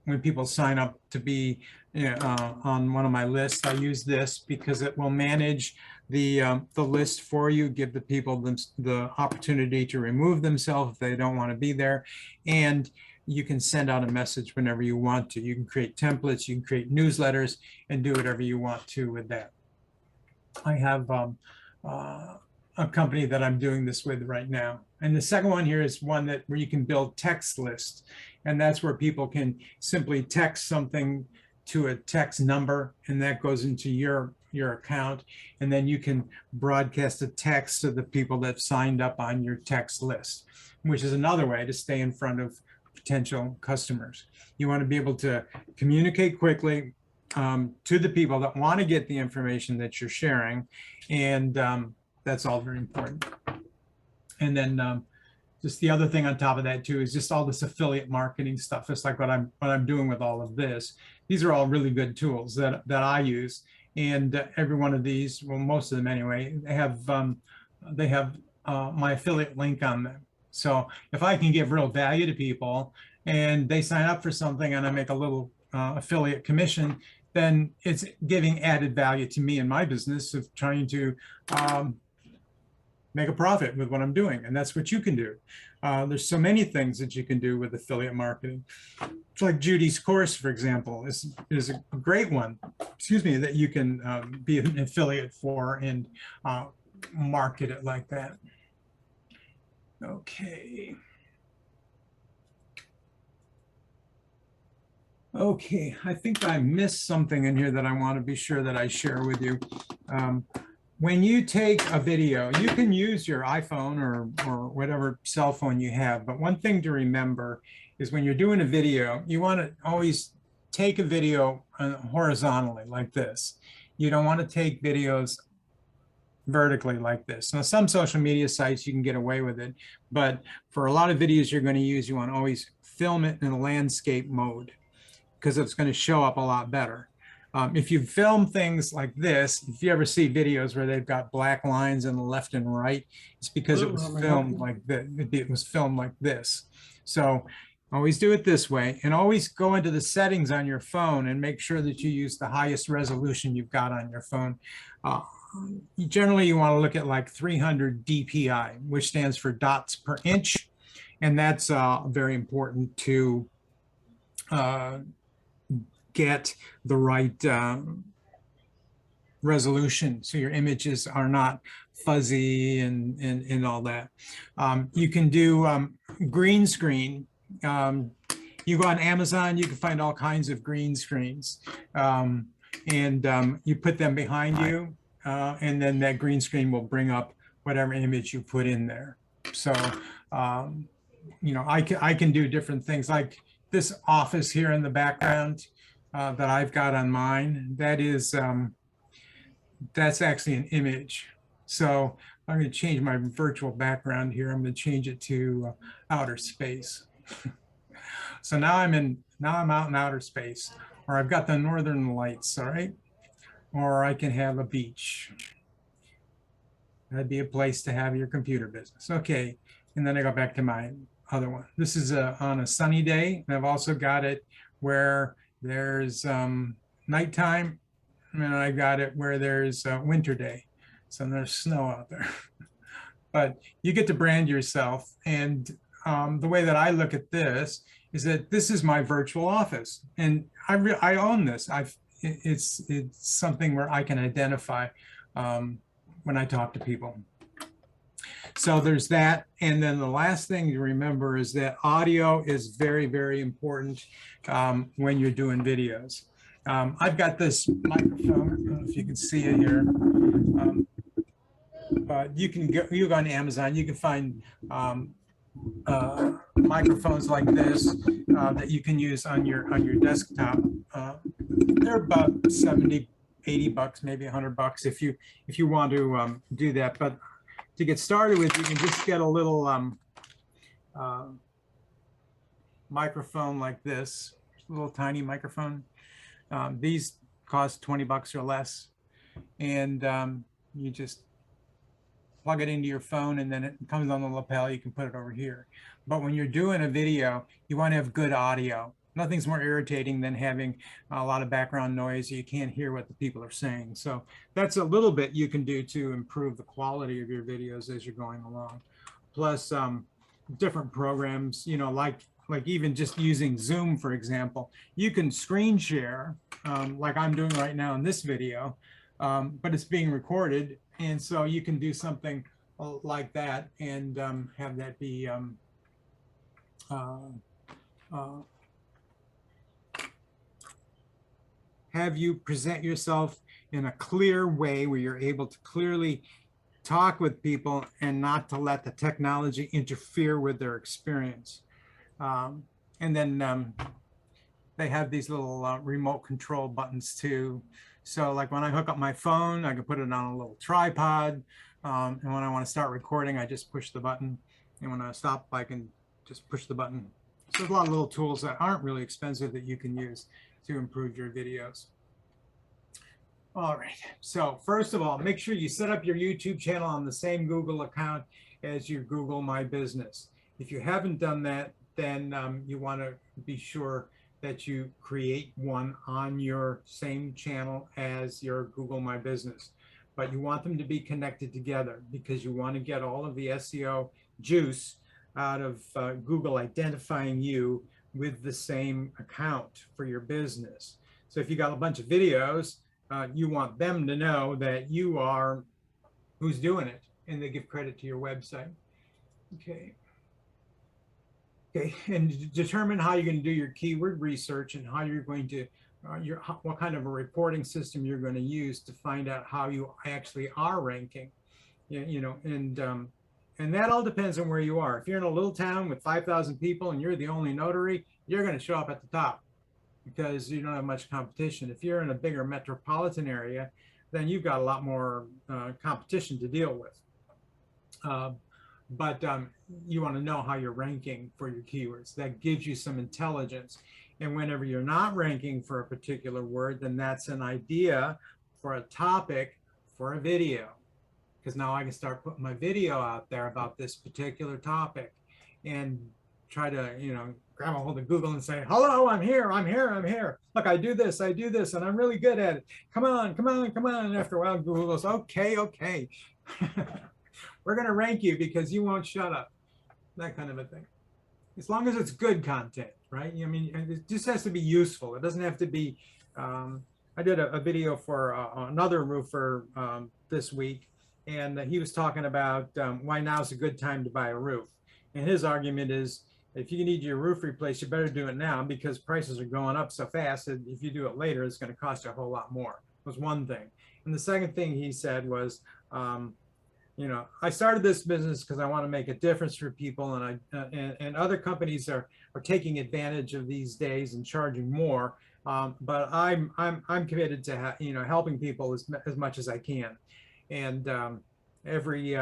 when people sign up to be on one of my lists. I use this because it will manage the list for you, give the people the opportunity to remove themselves if they don't want to be there, and you can send out a message whenever you want to. You can create templates, you can create newsletters, and do whatever you want to with that. I have a company that I'm doing this with right now. And the second one here is one where you can build text lists. And that's where people can simply text something to a text number, and that goes into your account. And then you can broadcast a text to the people that signed up on your text list, which is another way to stay in front of potential customers. You want to be able to communicate quickly to the people that want to get the information that you're sharing, and that's all very important. And then just the other thing on top of that too is just all this affiliate marketing stuff. It's like what I'm doing with all of this. These are all really good tools that I use, and every one of these, well, most of them anyway, they have my affiliate link on them. So if I can give real value to people and they sign up for something and I make a little affiliate commission, then it's giving added value to me in my business of trying to make a profit with what I'm doing. And that's what you can do. There's so many things that you can do with affiliate marketing. It's like Judy's course, for example, is a great one, excuse me, that you can be an affiliate for and market it like that. Okay. Okay, I think I missed something in here that I want to be sure that I share with you. when you take a video, you can use your iPhone or whatever cell phone you have. But one thing to remember is when you're doing a video, you want to always take a video horizontally like this. You don't want to take videos vertically like this. Now, some social media sites, you can get away with it. But for a lot of videos you're going to use, you want to always film it in a landscape mode because it's going to show up a lot better. If you film things like this, if you ever see videos where they've got black lines in the left and right, it's because it was filmed like this. It was filmed like this. So always do it this way, and always go into the settings on your phone and make sure that you use the highest resolution you've got on your phone. Generally, you want to look at like 300 DPI, which stands for dots per inch. And that's very important to get the right resolution so your images are not fuzzy and all that. You can do green screen. You go on Amazon, you can find all kinds of green screens. You put them behind you, and then that green screen will bring up whatever image you put in there. So, you know, I can do different things like this office here in the background that I've got on mine. That is, that's actually an image. So I'm going to change my virtual background here. I'm going to change it to outer space. So now I'm out in outer space, or I've got the northern lights, all right? Or I can have a beach. That'd be a place to have your computer business. Okay, and then I go back to my other one. This is on a sunny day, and I've also got it where there's nighttime, and I got it where there's winter day. So there's snow out there. But you get to brand yourself, and the way that I look at this is that this is my virtual office, and I own this. It's something where I can identify when I talk to people. So there's that. And then the last thing to remember is that audio is very, very important when you're doing videos. I've got this microphone, I don't know if you can see it here. But you go on Amazon, you can find microphones like this that you can use on your desktop. They're about 70, 80 bucks, maybe 100 bucks if you want to do that. But to get started with, you can just get a little microphone like this, a little tiny microphone. These cost 20 bucks or less, and you just plug it into your phone, and then it comes on the lapel. You can put it over here. But when you're doing a video, you want to have good audio. Nothing's more irritating than having a lot of background noise. You can't hear what the people are saying. So that's a little bit you can do to improve the quality of your videos as you're going along. Plus different programs, you know, like even just using Zoom, for example, you can screen share like I'm doing right now in this video, but it's being recorded. And so you can do something like that and have that be have you present yourself in a clear way where you're able to clearly talk with people and not to let the technology interfere with their experience. And then they have these little remote control buttons too. So like when I hook up my phone, I can put it on a little tripod. And when I want to start recording, I just push the button. And when I stop, I can just push the button. So there's a lot of little tools that aren't really expensive that you can use to improve your videos. All right, so first of all, make sure you set up your YouTube channel on the same Google account as your Google My Business. If you haven't done that, then you want to be sure that you create one on your same channel as your Google My Business. But you want them to be connected together because you want to get all of the SEO juice out of Google identifying you with the same account for your business. So if you got a bunch of videos, you want them to know that you are who's doing it, and they give credit to your website. Okay, and determine how you're going to do your keyword research and how you're going to what kind of a reporting system you're going to use to find out how you actually are ranking. And that all depends on where you are. If you're in a little town with 5,000 people and you're the only notary, you're going to show up at the top because you don't have much competition. If you're in a bigger metropolitan area, then you've got a lot more competition to deal with. But you want to know how you're ranking for your keywords. That gives you some intelligence. And whenever you're not ranking for a particular word, then that's an idea for a topic for a video. Because now I can start putting my video out there about this particular topic and try to, grab a hold of Google and say, hello, I'm here. Look, I do this, and I'm really good at it. Come on. And after a while, Google goes, okay. We're going to rank you because you won't shut up. That kind of a thing. As long as it's good content, right? I mean, it just has to be useful. It doesn't have to be, I did a video for another roofer this week, and he was talking about why now's a good time to buy a roof. And his argument is, if you need your roof replaced, you better do it now because prices are going up so fast that if you do it later, it's going to cost you a whole lot more. Was one thing. And the second thing he said was, I started this business because I want to make a difference for people, and other companies are taking advantage of these days and charging more. But I'm committed to helping people as much as I can. And every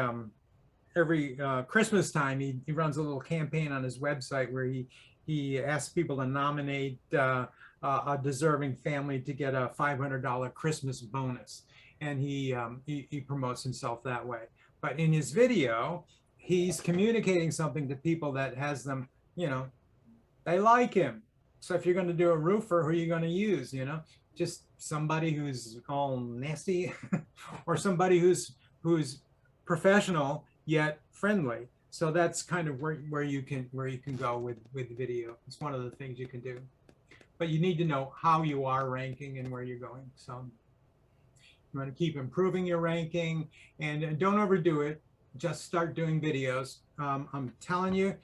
Christmas time, he runs a little campaign on his website where he asks people to nominate a deserving family to get a $500 Christmas bonus, and he promotes himself that way. But in his video, he's communicating something to people that has them, they like him. So if you're going to do a roofer, who are you going to use? Just somebody who's all nasty or somebody who's professional yet friendly. So that's kind of where you can go with video. It's one of the things you can do. But you need to know how you are ranking and where you're going. So you want to keep improving your ranking, and don't overdo it. Just start doing videos. I'm telling you,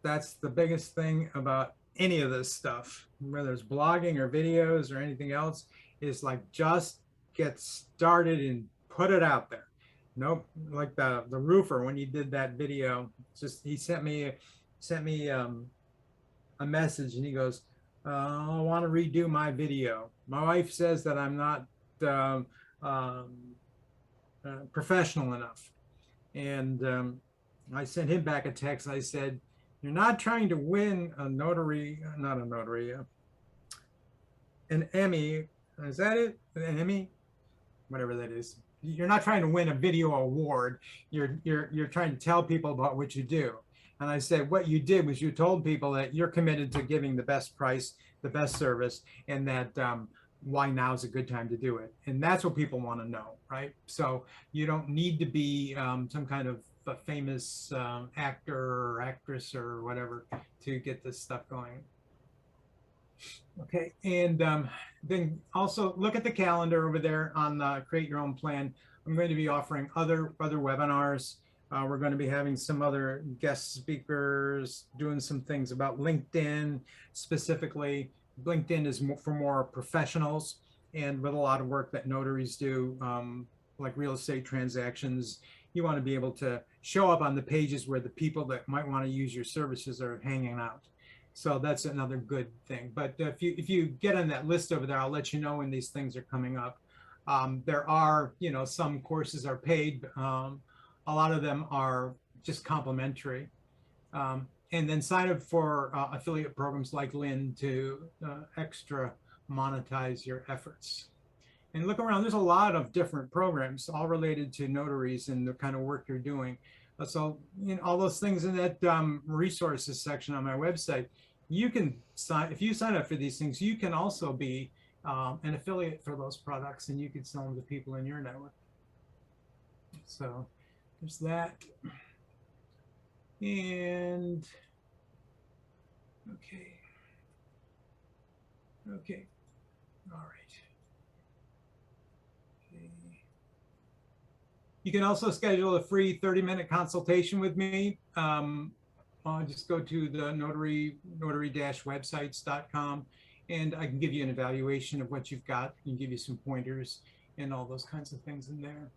that's the biggest thing about any of this stuff, whether it's blogging or videos or anything else, is like just get started and put it out there. Nope, like the roofer, when he did that video, he sent me a message, and he goes, I want to redo my video. My wife says that I'm not professional enough. And I sent him back a text. I said, you're not trying to win an Emmy. Is that it? An Emmy? Whatever that is. You're not trying to win a video award. You're trying to tell people about what you do. And I said, what you did was you told people that you're committed to giving the best price, the best service, and that why now is a good time to do it. And that's what people want to know, right? So you don't need to be some kind of a famous actor or actress or whatever to get this stuff going. Okay, and then also look at the calendar over there on Create Your Own Plan. I'm going to be offering other webinars. We're going to be having some other guest speakers, doing some things about LinkedIn specifically. LinkedIn is for more professionals, and with a lot of work that notaries do, like real estate transactions, you want to be able to show up on the pages where the people that might want to use your services are hanging out. So that's another good thing. But if you get on that list over there, I'll let you know when these things are coming up. There are, some courses are paid. A lot of them are just complimentary. And then sign up for affiliate programs like Lynn to extra monetize your efforts. And look around, there's a lot of different programs all related to notaries and the kind of work you're doing. So, all those things in that resources section on my website, you can if you sign up for these things, you can also be an affiliate for those products, and you can sell them to people in your network. So there's that. And okay, all right. You can also schedule a free 30-minute consultation with me. Just go to the notary-websites.com and I can give you an evaluation of what you've got and give you some pointers and all those kinds of things in there.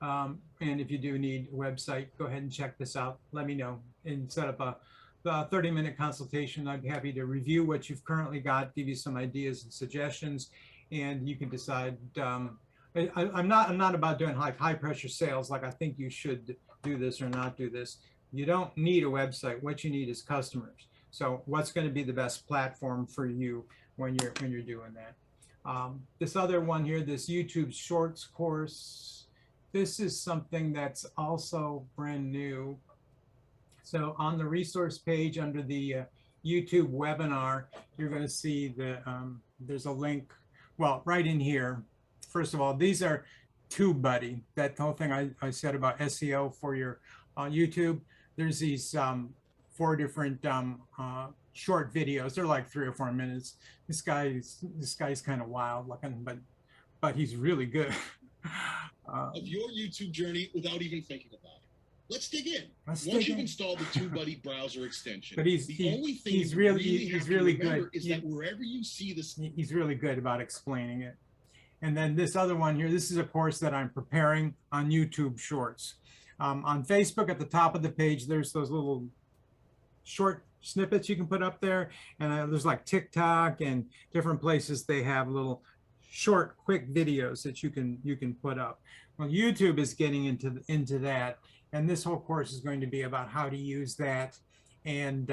And if you do need a website, go ahead and check this out. Let me know and set up a 30-minute consultation. I'd be happy to review what you've currently got, give you some ideas and suggestions, and you can decide. I'm not about doing high pressure sales, like I think you should do this or not do this. You don't need a website. What you need is customers. So what's going to be the best platform for you when you're doing that? This other one here, this YouTube Shorts course, this is something that's also brand new. So on the resource page under the YouTube webinar, you're going to see the there's a link. Well, right in here. First of all, these are TubeBuddy. That whole thing I said about SEO for your YouTube. There's these 4 different short videos. They're like 3 or 4 minutes. This guy's kind of wild looking, but he's really good. Of your YouTube journey without even thinking about it. Let's dig in. Once you've installed the TubeBuddy browser extension, but the only thing he's you really remember good. Is that wherever you see this, he's really good about explaining it. And then this other one here, this is a course that I'm preparing on YouTube Shorts. On Facebook, at the top of the page, there's those little short snippets you can put up there. And there's like TikTok and different places they have little short, quick videos that you can put up. Well, YouTube is getting into that. And this whole course is going to be about how to use that and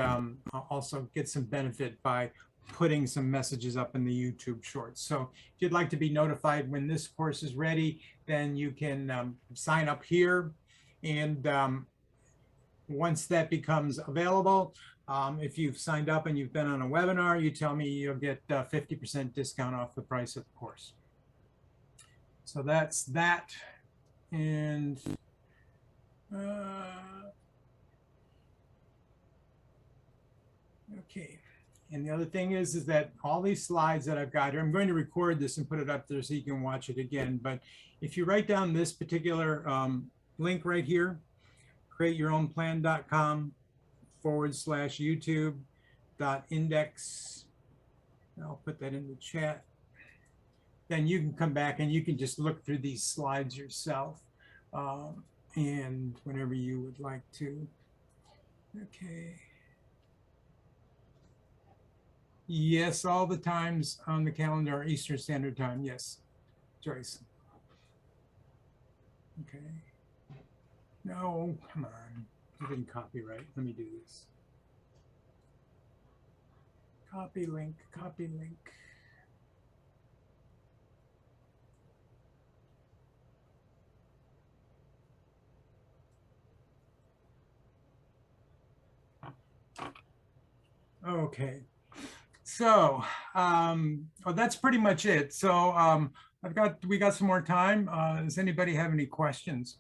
also get some benefit by putting some messages up in the YouTube Shorts. So if you'd like to be notified when this course is ready, then you can sign up here. And once that becomes available, if you've signed up and you've been on a webinar, you tell me you'll get 50% discount off the price of the course. So that's that. And okay. And the other thing is that all these slides that I've got here, I'm going to record this and put it up there so you can watch it again. But if you write down this particular link right here, createyourownplan.com/YouTube.index. I'll put that in the chat. Then you can come back and you can just look through these slides yourself. And whenever you would like to. Okay. Yes, all the times on the calendar are Eastern Standard Time. Yes, Joyce. Okay. No, come on. I didn't copyright. Let me do this. Copy link, copy link. Okay, so well, that's pretty much it. So we got some more time. Does anybody have any questions?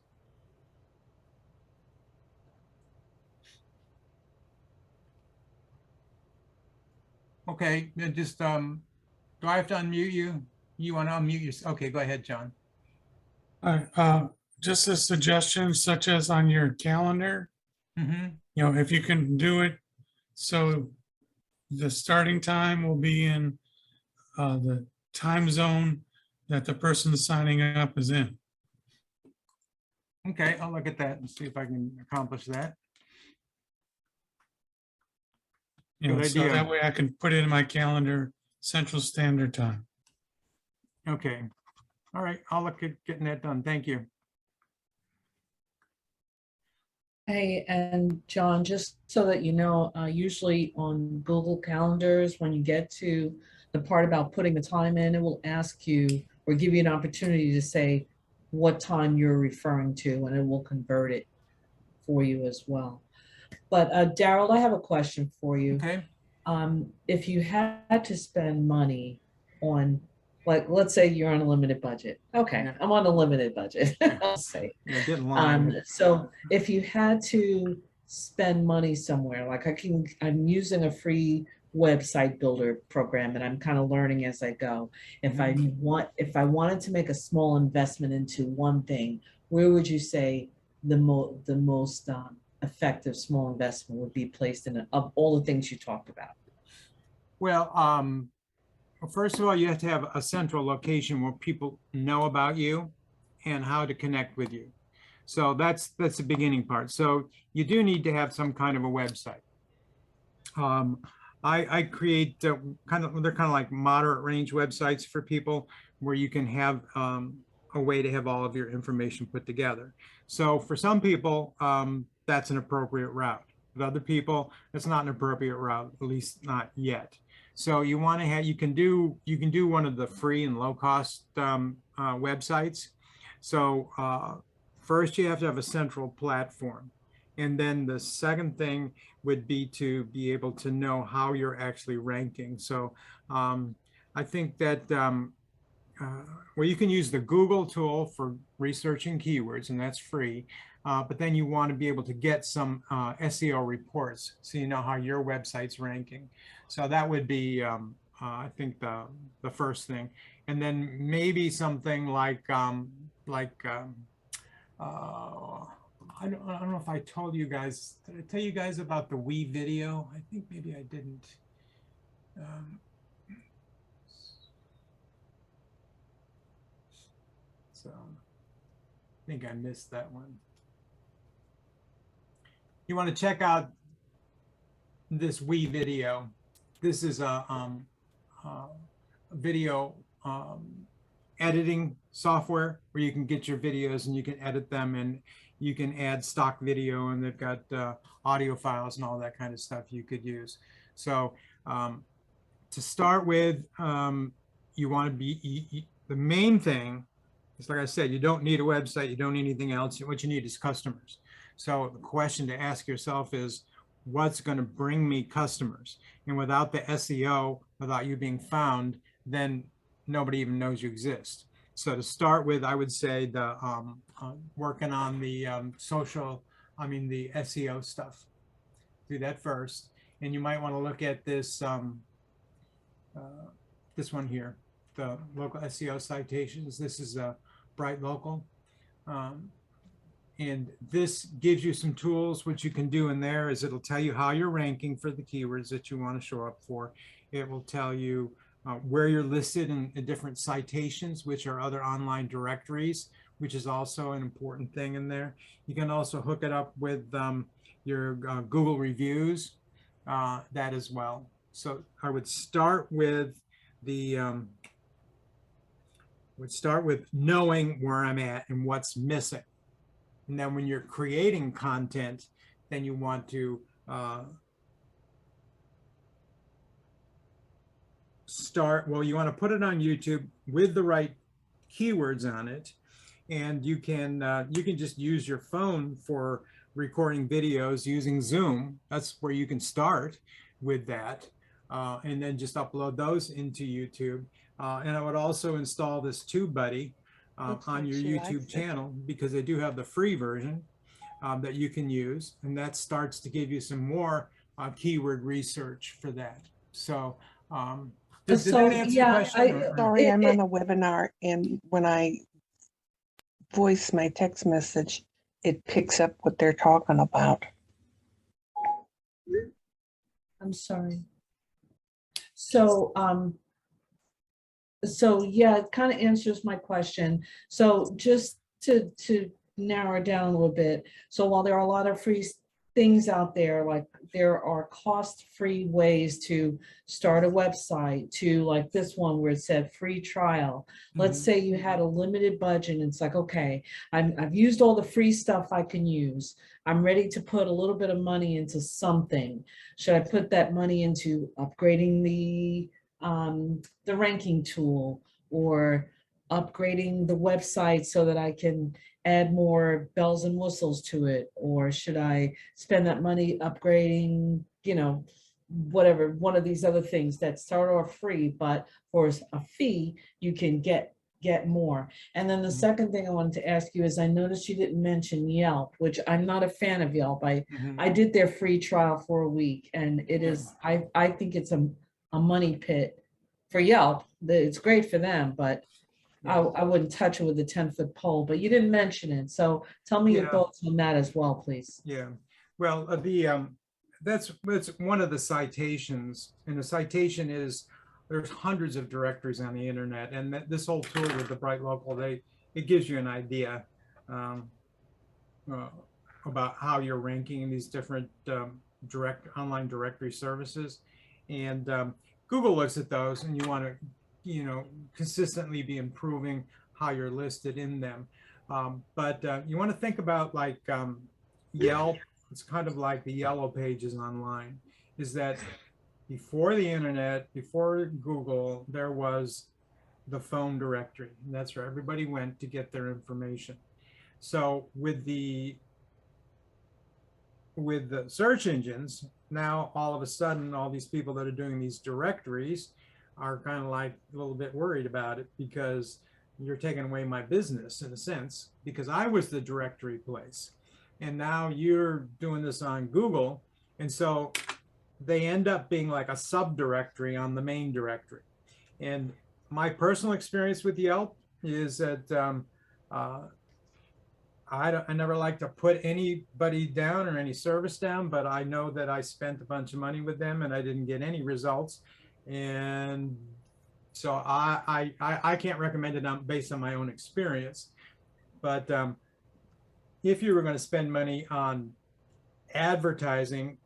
Okay, just do I have to unmute you? You want to unmute yourself? Okay, go ahead, John. Just a suggestion, such as on your calendar, Mm-hmm. you know, if you can do it so the starting time will be in the time zone that the person signing up is in. Okay, I'll look at that and see if I can accomplish that. You know, Good so idea. that way I can put it in my calendar, Central Standard Time. Okay, all right, I'll look at getting that done. Thank you. Hey, and John, just so that you know, usually on Google Calendars, when you get to the part about putting the time in, it will ask you or give you an opportunity to say what time you're referring to, and it will convert it for you as well. But Daryl, I have a question for you. Okay. If you had to spend money on, like, let's say you're on a limited budget. Okay, Yeah. I'm on a limited budget, I'll say. Yeah, get in line. So if you had to spend money somewhere, like I'm using a free website builder program and I'm kind of learning as I go. If I wanted to make a small investment into one thing, where would you say the most effective small investment would be placed in of all the things you talked about? Well, first of all, you have to have a central location where people know about you and how to connect with you. So that's the beginning part. So you do need to have some kind of a website. I create they're kind of like moderate range websites for people where you can have a way to have all of your information put together. So for some people, that's an appropriate route. With other people, it's not an appropriate route, at least not yet. So you want to have, you can do one of the free and low cost websites. So first you have to have a central platform. And then the second thing would be to be able to know how you're actually ranking. So I think that, well, you can use the Google tool for researching keywords, and that's free. But then you want to be able to get some SEO reports so you know how your website's ranking. So that would be, I think, the first thing. And then maybe something like I don't know if I told you guys, did I tell you guys about the Wii video? I think maybe I didn't. So I think I missed that one. You want to check out this Wii video. This is a video editing software where you can get your videos and you can edit them, and you can add stock video, and they've got audio files and all that kind of stuff you could use. So to start with, you want to be, the main thing is, like I said, you don't need a website, you don't need anything else. What you need is customers. So the question to ask yourself is, what's going to bring me customers? And without the SEO, without you being found, then nobody even knows you exist. So to start with, I would say the working on the the SEO stuff. Do that first, and you might want to look at this this one here, the local SEO citations. This is a Bright Local, and this gives you some tools. What you can do in there is it'll tell you how you're ranking for the keywords that you want to show up for. It will tell you where you're listed in different citations, which are other online directories, which is also an important thing in there. You can also hook it up with your Google reviews, that as well. So I would start with the knowing where I'm at and what's missing. And then when you're creating content, then you want to you want to put it on YouTube with the right keywords on it, and you can just use your phone for recording videos using Zoom. That's where you can start with that, and then just upload those into YouTube. And I would also install this TubeBuddy on your YouTube channel, because they do have the free version that you can use, and that starts to give you some more keyword research for that. So did that answer the question? Sorry, I'm on a webinar, and when I voice my text message, it picks up what they're talking about. I'm sorry. So, yeah, it kind of answers my question. So just to narrow it down a little bit. So while there are a lot of free things out there, like there are cost-free ways to start a website, to like this one where it said free trial. Let's say you had a limited budget and it's like, okay, I've used all the free stuff I can use. I'm ready to put a little bit of money into something. Should I put that money into upgrading the ranking tool, or upgrading the website so that I can add more bells and whistles to it? Or should I spend that money upgrading, whatever, one of these other things that start off free, but for a fee, you can get more. And then the second thing I wanted to ask you is, I noticed you didn't mention Yelp, which I'm not a fan of Yelp. I did their free trial for a week, and it is, I think it's a money pit for Yelp. It's great for them, but I wouldn't touch it with a 10-foot pole. But you didn't mention it, so tell me your thoughts on that as well, please. Yeah, well, that's one of the citations, and the citation is there's hundreds of directories on the internet, and this whole tool with the Bright Local, it gives you an idea um, uh, about how you're ranking in these different direct online directory services. And Google looks at those, and you want to, you know, consistently be improving how you're listed in them. But you want to think about like Yelp. It's kind of like the yellow pages online, is that before the internet, before Google, there was the phone directory. And that's where everybody went to get their information. So with the search engines, now all of a sudden, all these people that are doing these directories are kind of like a little bit worried about it, because you're taking away my business in a sense, because I was the directory place. And now you're doing this on Google. And so they end up being like a subdirectory on the main directory. And my personal experience with Yelp is that I never like to put anybody down or any service down, but I know that I spent a bunch of money with them and I didn't get any results. And so I can't recommend it based on my own experience. But if you were going to spend money on advertising,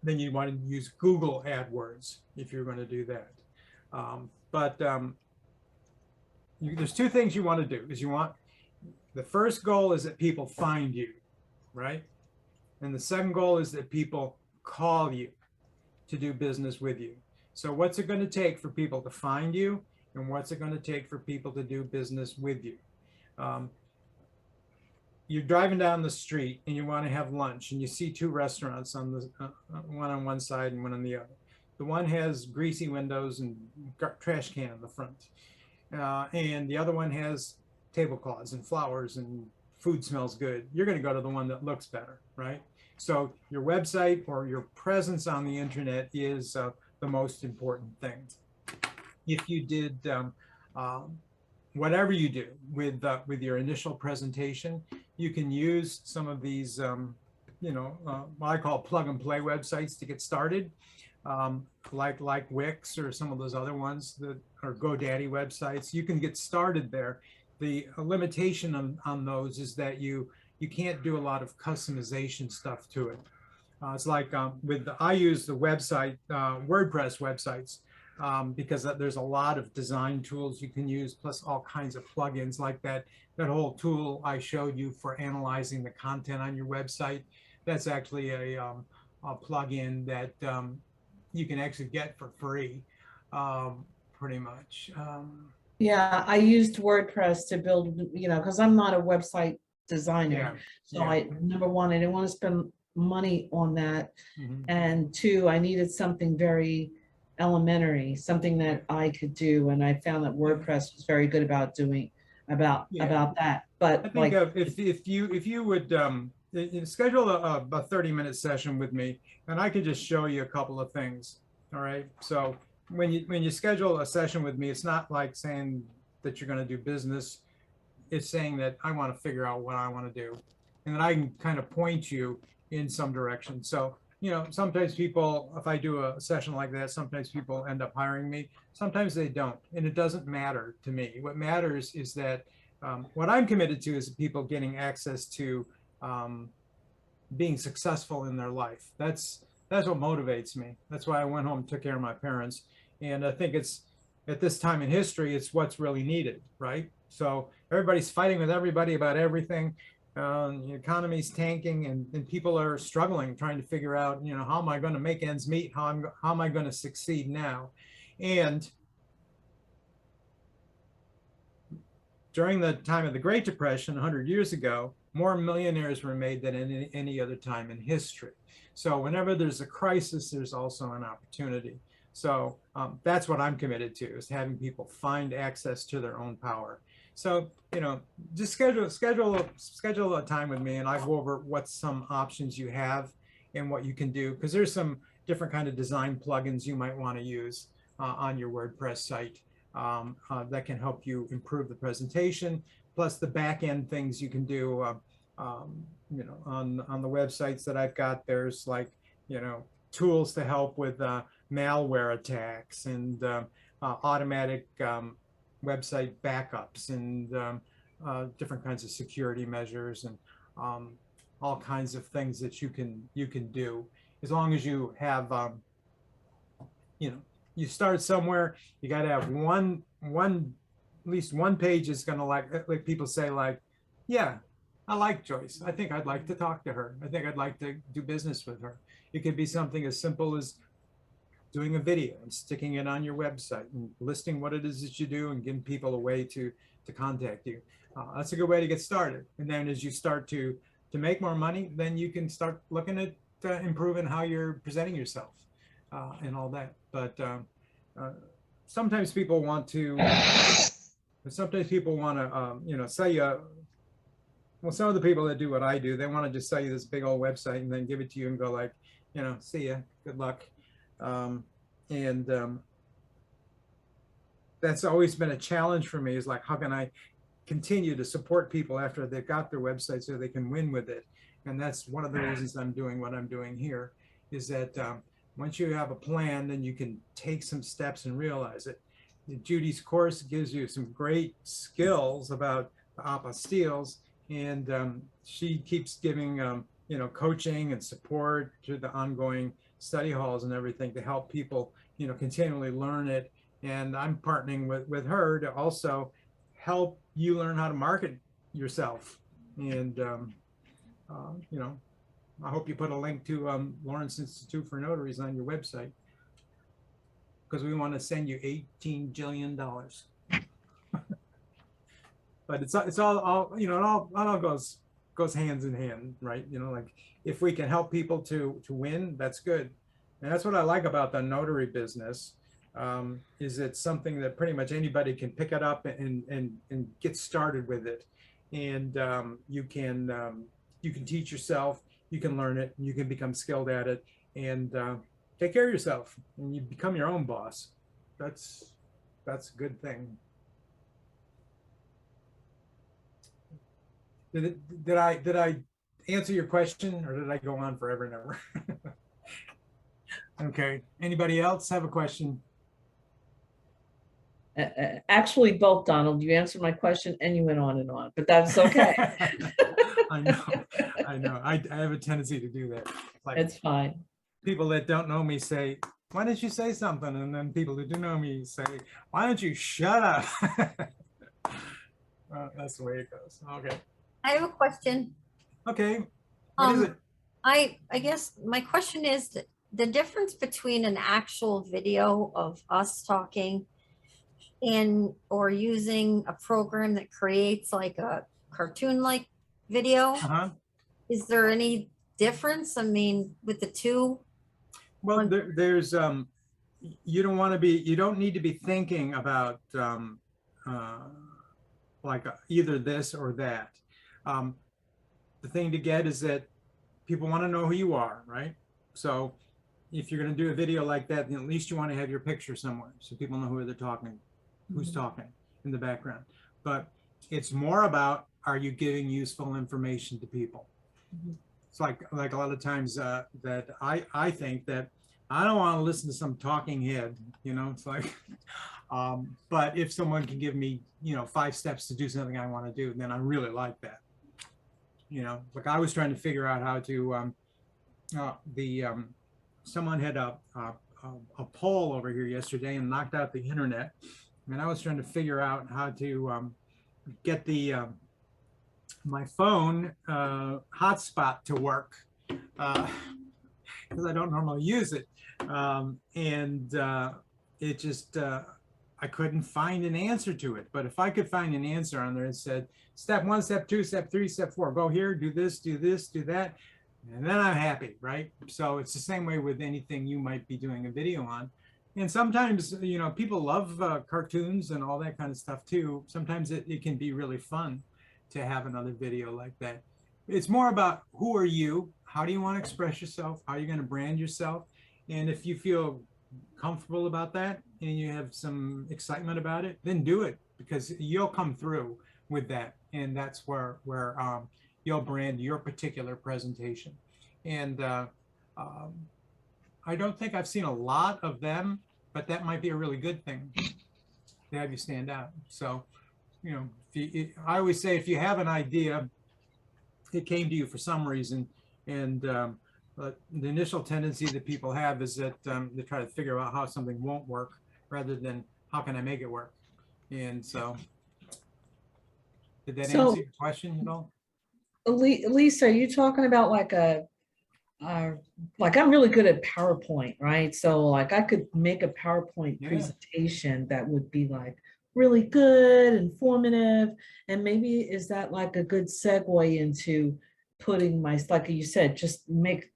then you want to use Google AdWords if you're going to do that. There's two things you want to do. The first goal is that people find you, right? And the second goal is that people call you to do business with you. So what's it going to take for people to find you, and what's it going to take for people to do business with you? You're driving down the street and you want to have lunch, and you see two restaurants on the one on one side and one on the other. The one has greasy windows and trash can in the front, and the other one has tablecloths and flowers and food smells good. You're going to go to the one that looks better, right? So your website or your presence on the internet is the most important thing. If you did whatever you do with your initial presentation, you can use some of these, what I call plug and play websites to get started, like Wix or some of those other ones that are GoDaddy websites. You can get started there. The limitation on those is that you can't do a lot of customization stuff to it. It's like I use the website, WordPress websites, because there's a lot of design tools you can use, plus all kinds of plugins like that whole tool I showed you for analyzing the content on your website. That's actually a plugin that you can actually get for free, pretty much. Yeah, I used WordPress to build, because I'm not a website designer. Yeah, So yeah. number one, I didn't want to spend money on that. Mhm. And two, I needed something very elementary, something that I could do. And I found that WordPress was very good about doing about that. But I think if you would schedule a 30-minute session with me, and I could just show you a couple of things. All right. So when you schedule a session with me, it's not like saying that you're going to do business. It's saying that I want to figure out what I want to do, and then I can kind of point you in some direction. So, sometimes people, if I do a session like that, sometimes people end up hiring me. Sometimes they don't, and it doesn't matter to me. What matters is that what I'm committed to is people getting access to being successful in their life. That's what motivates me. That's why I went home and took care of my parents. And I think it's, at this time in history, it's what's really needed, right? So everybody's fighting with everybody about everything. The economy's tanking, and people are struggling, trying to figure out, how am I going to make ends meet? How am I going to succeed now? And during the time of the Great Depression, 100 years ago, more millionaires were made than any other time in history. So whenever there's a crisis, there's also an opportunity. So that's what I'm committed to, is having people find access to their own power. So, just schedule a time with me, and I go over what some options you have and what you can do, because there's some different kind of design plugins you might want to use on your WordPress site that can help you improve the presentation, plus the back end things you can do. On the websites that I've got, there's tools to help with malware attacks and automatic website backups and different kinds of security measures and all kinds of things that you can do, as long as you have you know, you start somewhere. You got to have at least one page is going to like people say, like, yeah, I like Joyce. I think I'd like to talk to her. I think I'd like to do business with her. It could be something as simple as doing a video and sticking it on your website and listing what it is that you do and giving people a way to contact you. That's a good way to get started. And then as you start to make more money, then you can start looking at improving how you're presenting yourself and all that. But sometimes people want to, you know, sell you. Well, some of the people that do what I do, they want to just sell you this big old website and then give it to you and go like, you know, see ya, good luck. That's always been a challenge for me, is like, how can I continue to support people after they've got their website so they can win with it? And that's one of the reasons I'm doing what I'm doing here, is that once you have a plan, then you can take some steps and realize it. Judy's course gives you some great skills about the apostilles, and she keeps giving you know, coaching and support to the ongoing study halls and everything to help people, you know, continually learn it. And I'm partnering with her to also help you learn how to market yourself. And you know, I hope you put a link to Lawrence Institute for Notaries on your website, because we want to send you $18 jillion. But it's all you know, it all goes hands in hand, right? You know, like if we can help people to win, that's good. And that's what I like about the notary business, is it's something that pretty much anybody can pick it up and get started with it. And you can teach yourself, you can learn it, you can become skilled at it, and take care of yourself, and you become your own boss. That's a good thing. Did I answer your question, or did I go on forever and ever? Okay. Anybody else have a question? Actually, both, Donald. You answered my question and you went on, but that's okay. I know. I have a tendency to do that. Like, It's fine. people that don't know me say, why don't you say something? And then people who do know me say, why don't you shut up? That's the way it goes. Okay. I have a question. Okay. What is it? I guess my question is that the difference between an actual video of us talking or using a program that creates like a cartoon-like video. Is there any difference? I mean, with the two? Well, there's you don't need to be thinking about like either this or that. The thing to get is that people want to know who you are, right? So if you're going to do a video like that, then at least you want to have your picture somewhere so people know who they're talking, who's talking in the background. But it's more about, are you giving useful information to people? It's like a lot of times that I think that I don't want to listen to some talking head, you know. It's like, but if someone can give me, you know, 5 steps to do something I want to do, then I really like that. You know, like I was trying to figure out how to, someone had a poll over here yesterday and knocked out the internet, and I was trying to figure out how to get the my phone hotspot to work, because I don't normally use it, and it just I couldn't find an answer to it. But if I could find an answer on there, it said step 1, step 2, step 3, step 4, go here, do this, do that, and then I'm happy, right? So it's the same way with anything you might be doing a video on. And sometimes, you know, people love cartoons and all that kind of stuff too. Sometimes it can be really fun to have another video like that. It's more about, who are you? How do you want to express yourself? How are you going to brand yourself? And if you feel comfortable about that and you have some excitement about it, then do it, because you'll come through with that. And that's where you'll brand your particular presentation. And I don't think I've seen a lot of them, but that might be a really good thing to have you stand out. So, you know, I always say if you have an idea, it came to you for some reason, and but the initial tendency that people have is that they try to figure out how something won't work rather than how can I make it work. And so, did that So- answer your question at all? Lisa, are you talking about like like I'm really good at PowerPoint, right? So like I could make a PowerPoint Yeah. presentation that would be like really good, informative, and maybe is that like a good segue into putting my, like you said, just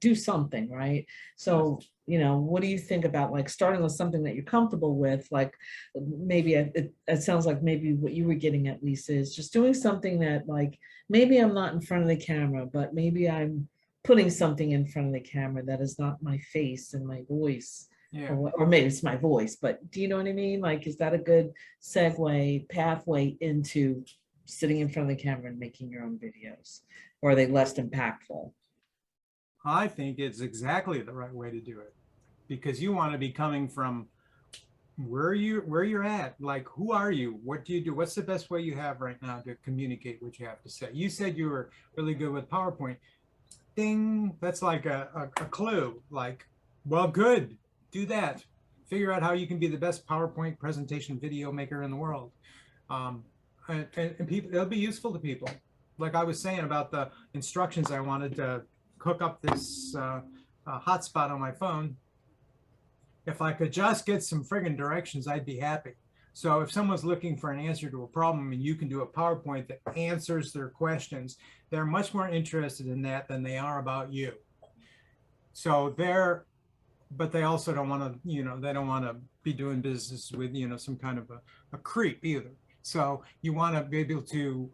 do something, right? So, you know, what do you think about like starting with something that you're comfortable with? Like maybe it sounds like maybe what you were getting at, Lisa, is just doing something that like, maybe I'm not in front of the camera, but maybe I'm putting something in front of the camera that is not my face and my voice, Yeah. or maybe it's my voice, but do you know what I mean? Like, is that a good segue pathway into sitting in front of the camera and making your own videos? Or are they less impactful? I think it's exactly the right way to do it, because you want to be coming from where you're at. Like, who are you? What do you do? What's the best way you have right now to communicate what you have to say? You said you were really good with PowerPoint. Ding, that's like a clue. Like, well, good, do that. Figure out how you can be the best PowerPoint presentation video maker in the world. And people, it'll be useful to people. Like I was saying about the instructions, I wanted to hook up this hotspot on my phone. If I could just get some friggin' directions, I'd be happy. So if someone's looking for an answer to a problem and you can do a PowerPoint that answers their questions, they're much more interested in that than they are about you. So but they also don't want to, you know, they don't want to be doing business with, you know, some kind of a creep either. So you want to be able to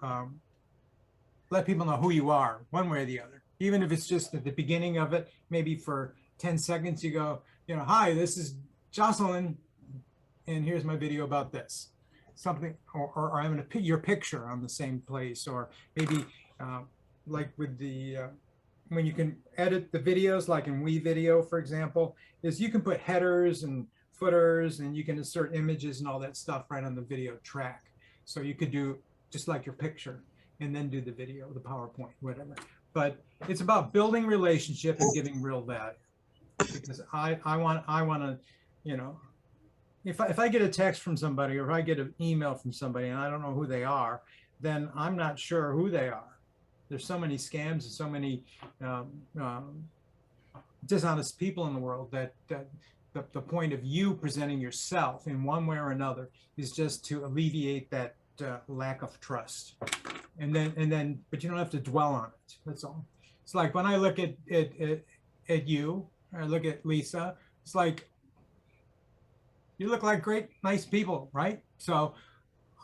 let people know who you are one way or the other. Even if it's just at the beginning of it, maybe for 10 seconds, you go, you know, hi, this is Jocelyn, and here's my video about this. Something, or I'm going to put your picture on the same place, or maybe like with the, when you can edit the videos, like in WeVideo, for example, is you can put headers and footers and you can insert images and all that stuff right on the video track. So you could do just like your picture and then do the video, the PowerPoint, whatever. But it's about building relationship and giving real value. Because I want to, you know, if I get a text from somebody or if I get an email from somebody and I don't know who they are, then I'm not sure who they are. There's so many scams and so many dishonest people in the world that the point of you presenting yourself in one way or another is just to alleviate that lack of trust. And then, but you don't have to dwell on it. That's all. It's like when I look at you, I look at Lisa, it's like, you look like great, nice people, right? So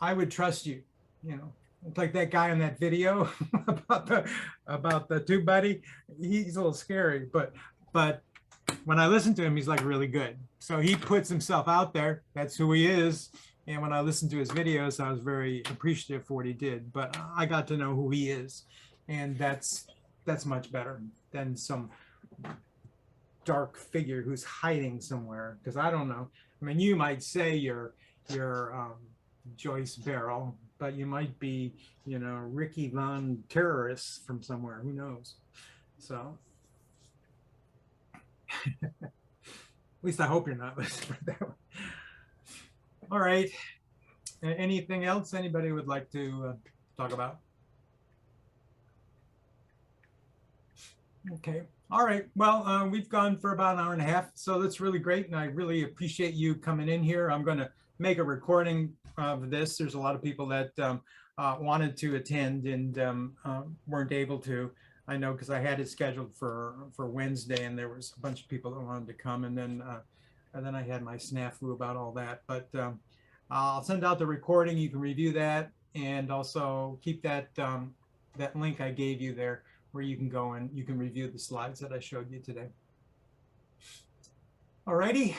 I would trust you, you know. It's like that guy in that video about the tube buddy. He's a little scary, but when I listen to him, he's like really good. So he puts himself out there. That's who he is. And when I listened to his videos, I was very appreciative for what he did. But I got to know who he is, and that's much better than some dark figure who's hiding somewhere. Because I don't know. I mean, you might say you're Joyce Barrel, but you might be, you know, Ricky Von terrorist from somewhere. Who knows? So, at least I hope you're not. All right. Anything else anybody would like to talk about? Okay. All right. Well, we've gone for about an hour and a half, so that's really great, and I really appreciate you coming in here. I'm going to make a recording of this. There's a lot of people that wanted to attend and weren't able to. I know because I had it scheduled for Wednesday, and there was a bunch of people that wanted to come, and then I had my snafu about all that. But I'll send out the recording. You can review that, and also keep that that link I gave you there, where you can go and you can review the slides that I showed you today. All righty.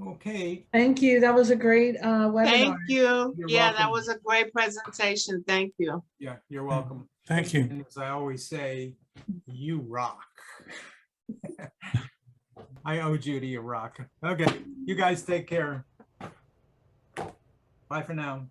Okay. Thank you. That was a great webinar. Thank you. You're Yeah, that welcome. was a great presentation. Thank you. Yeah, you're welcome. Thank you. And as I always say, you rock. I owe Judy a rock. Okay, you guys take care. Bye for now.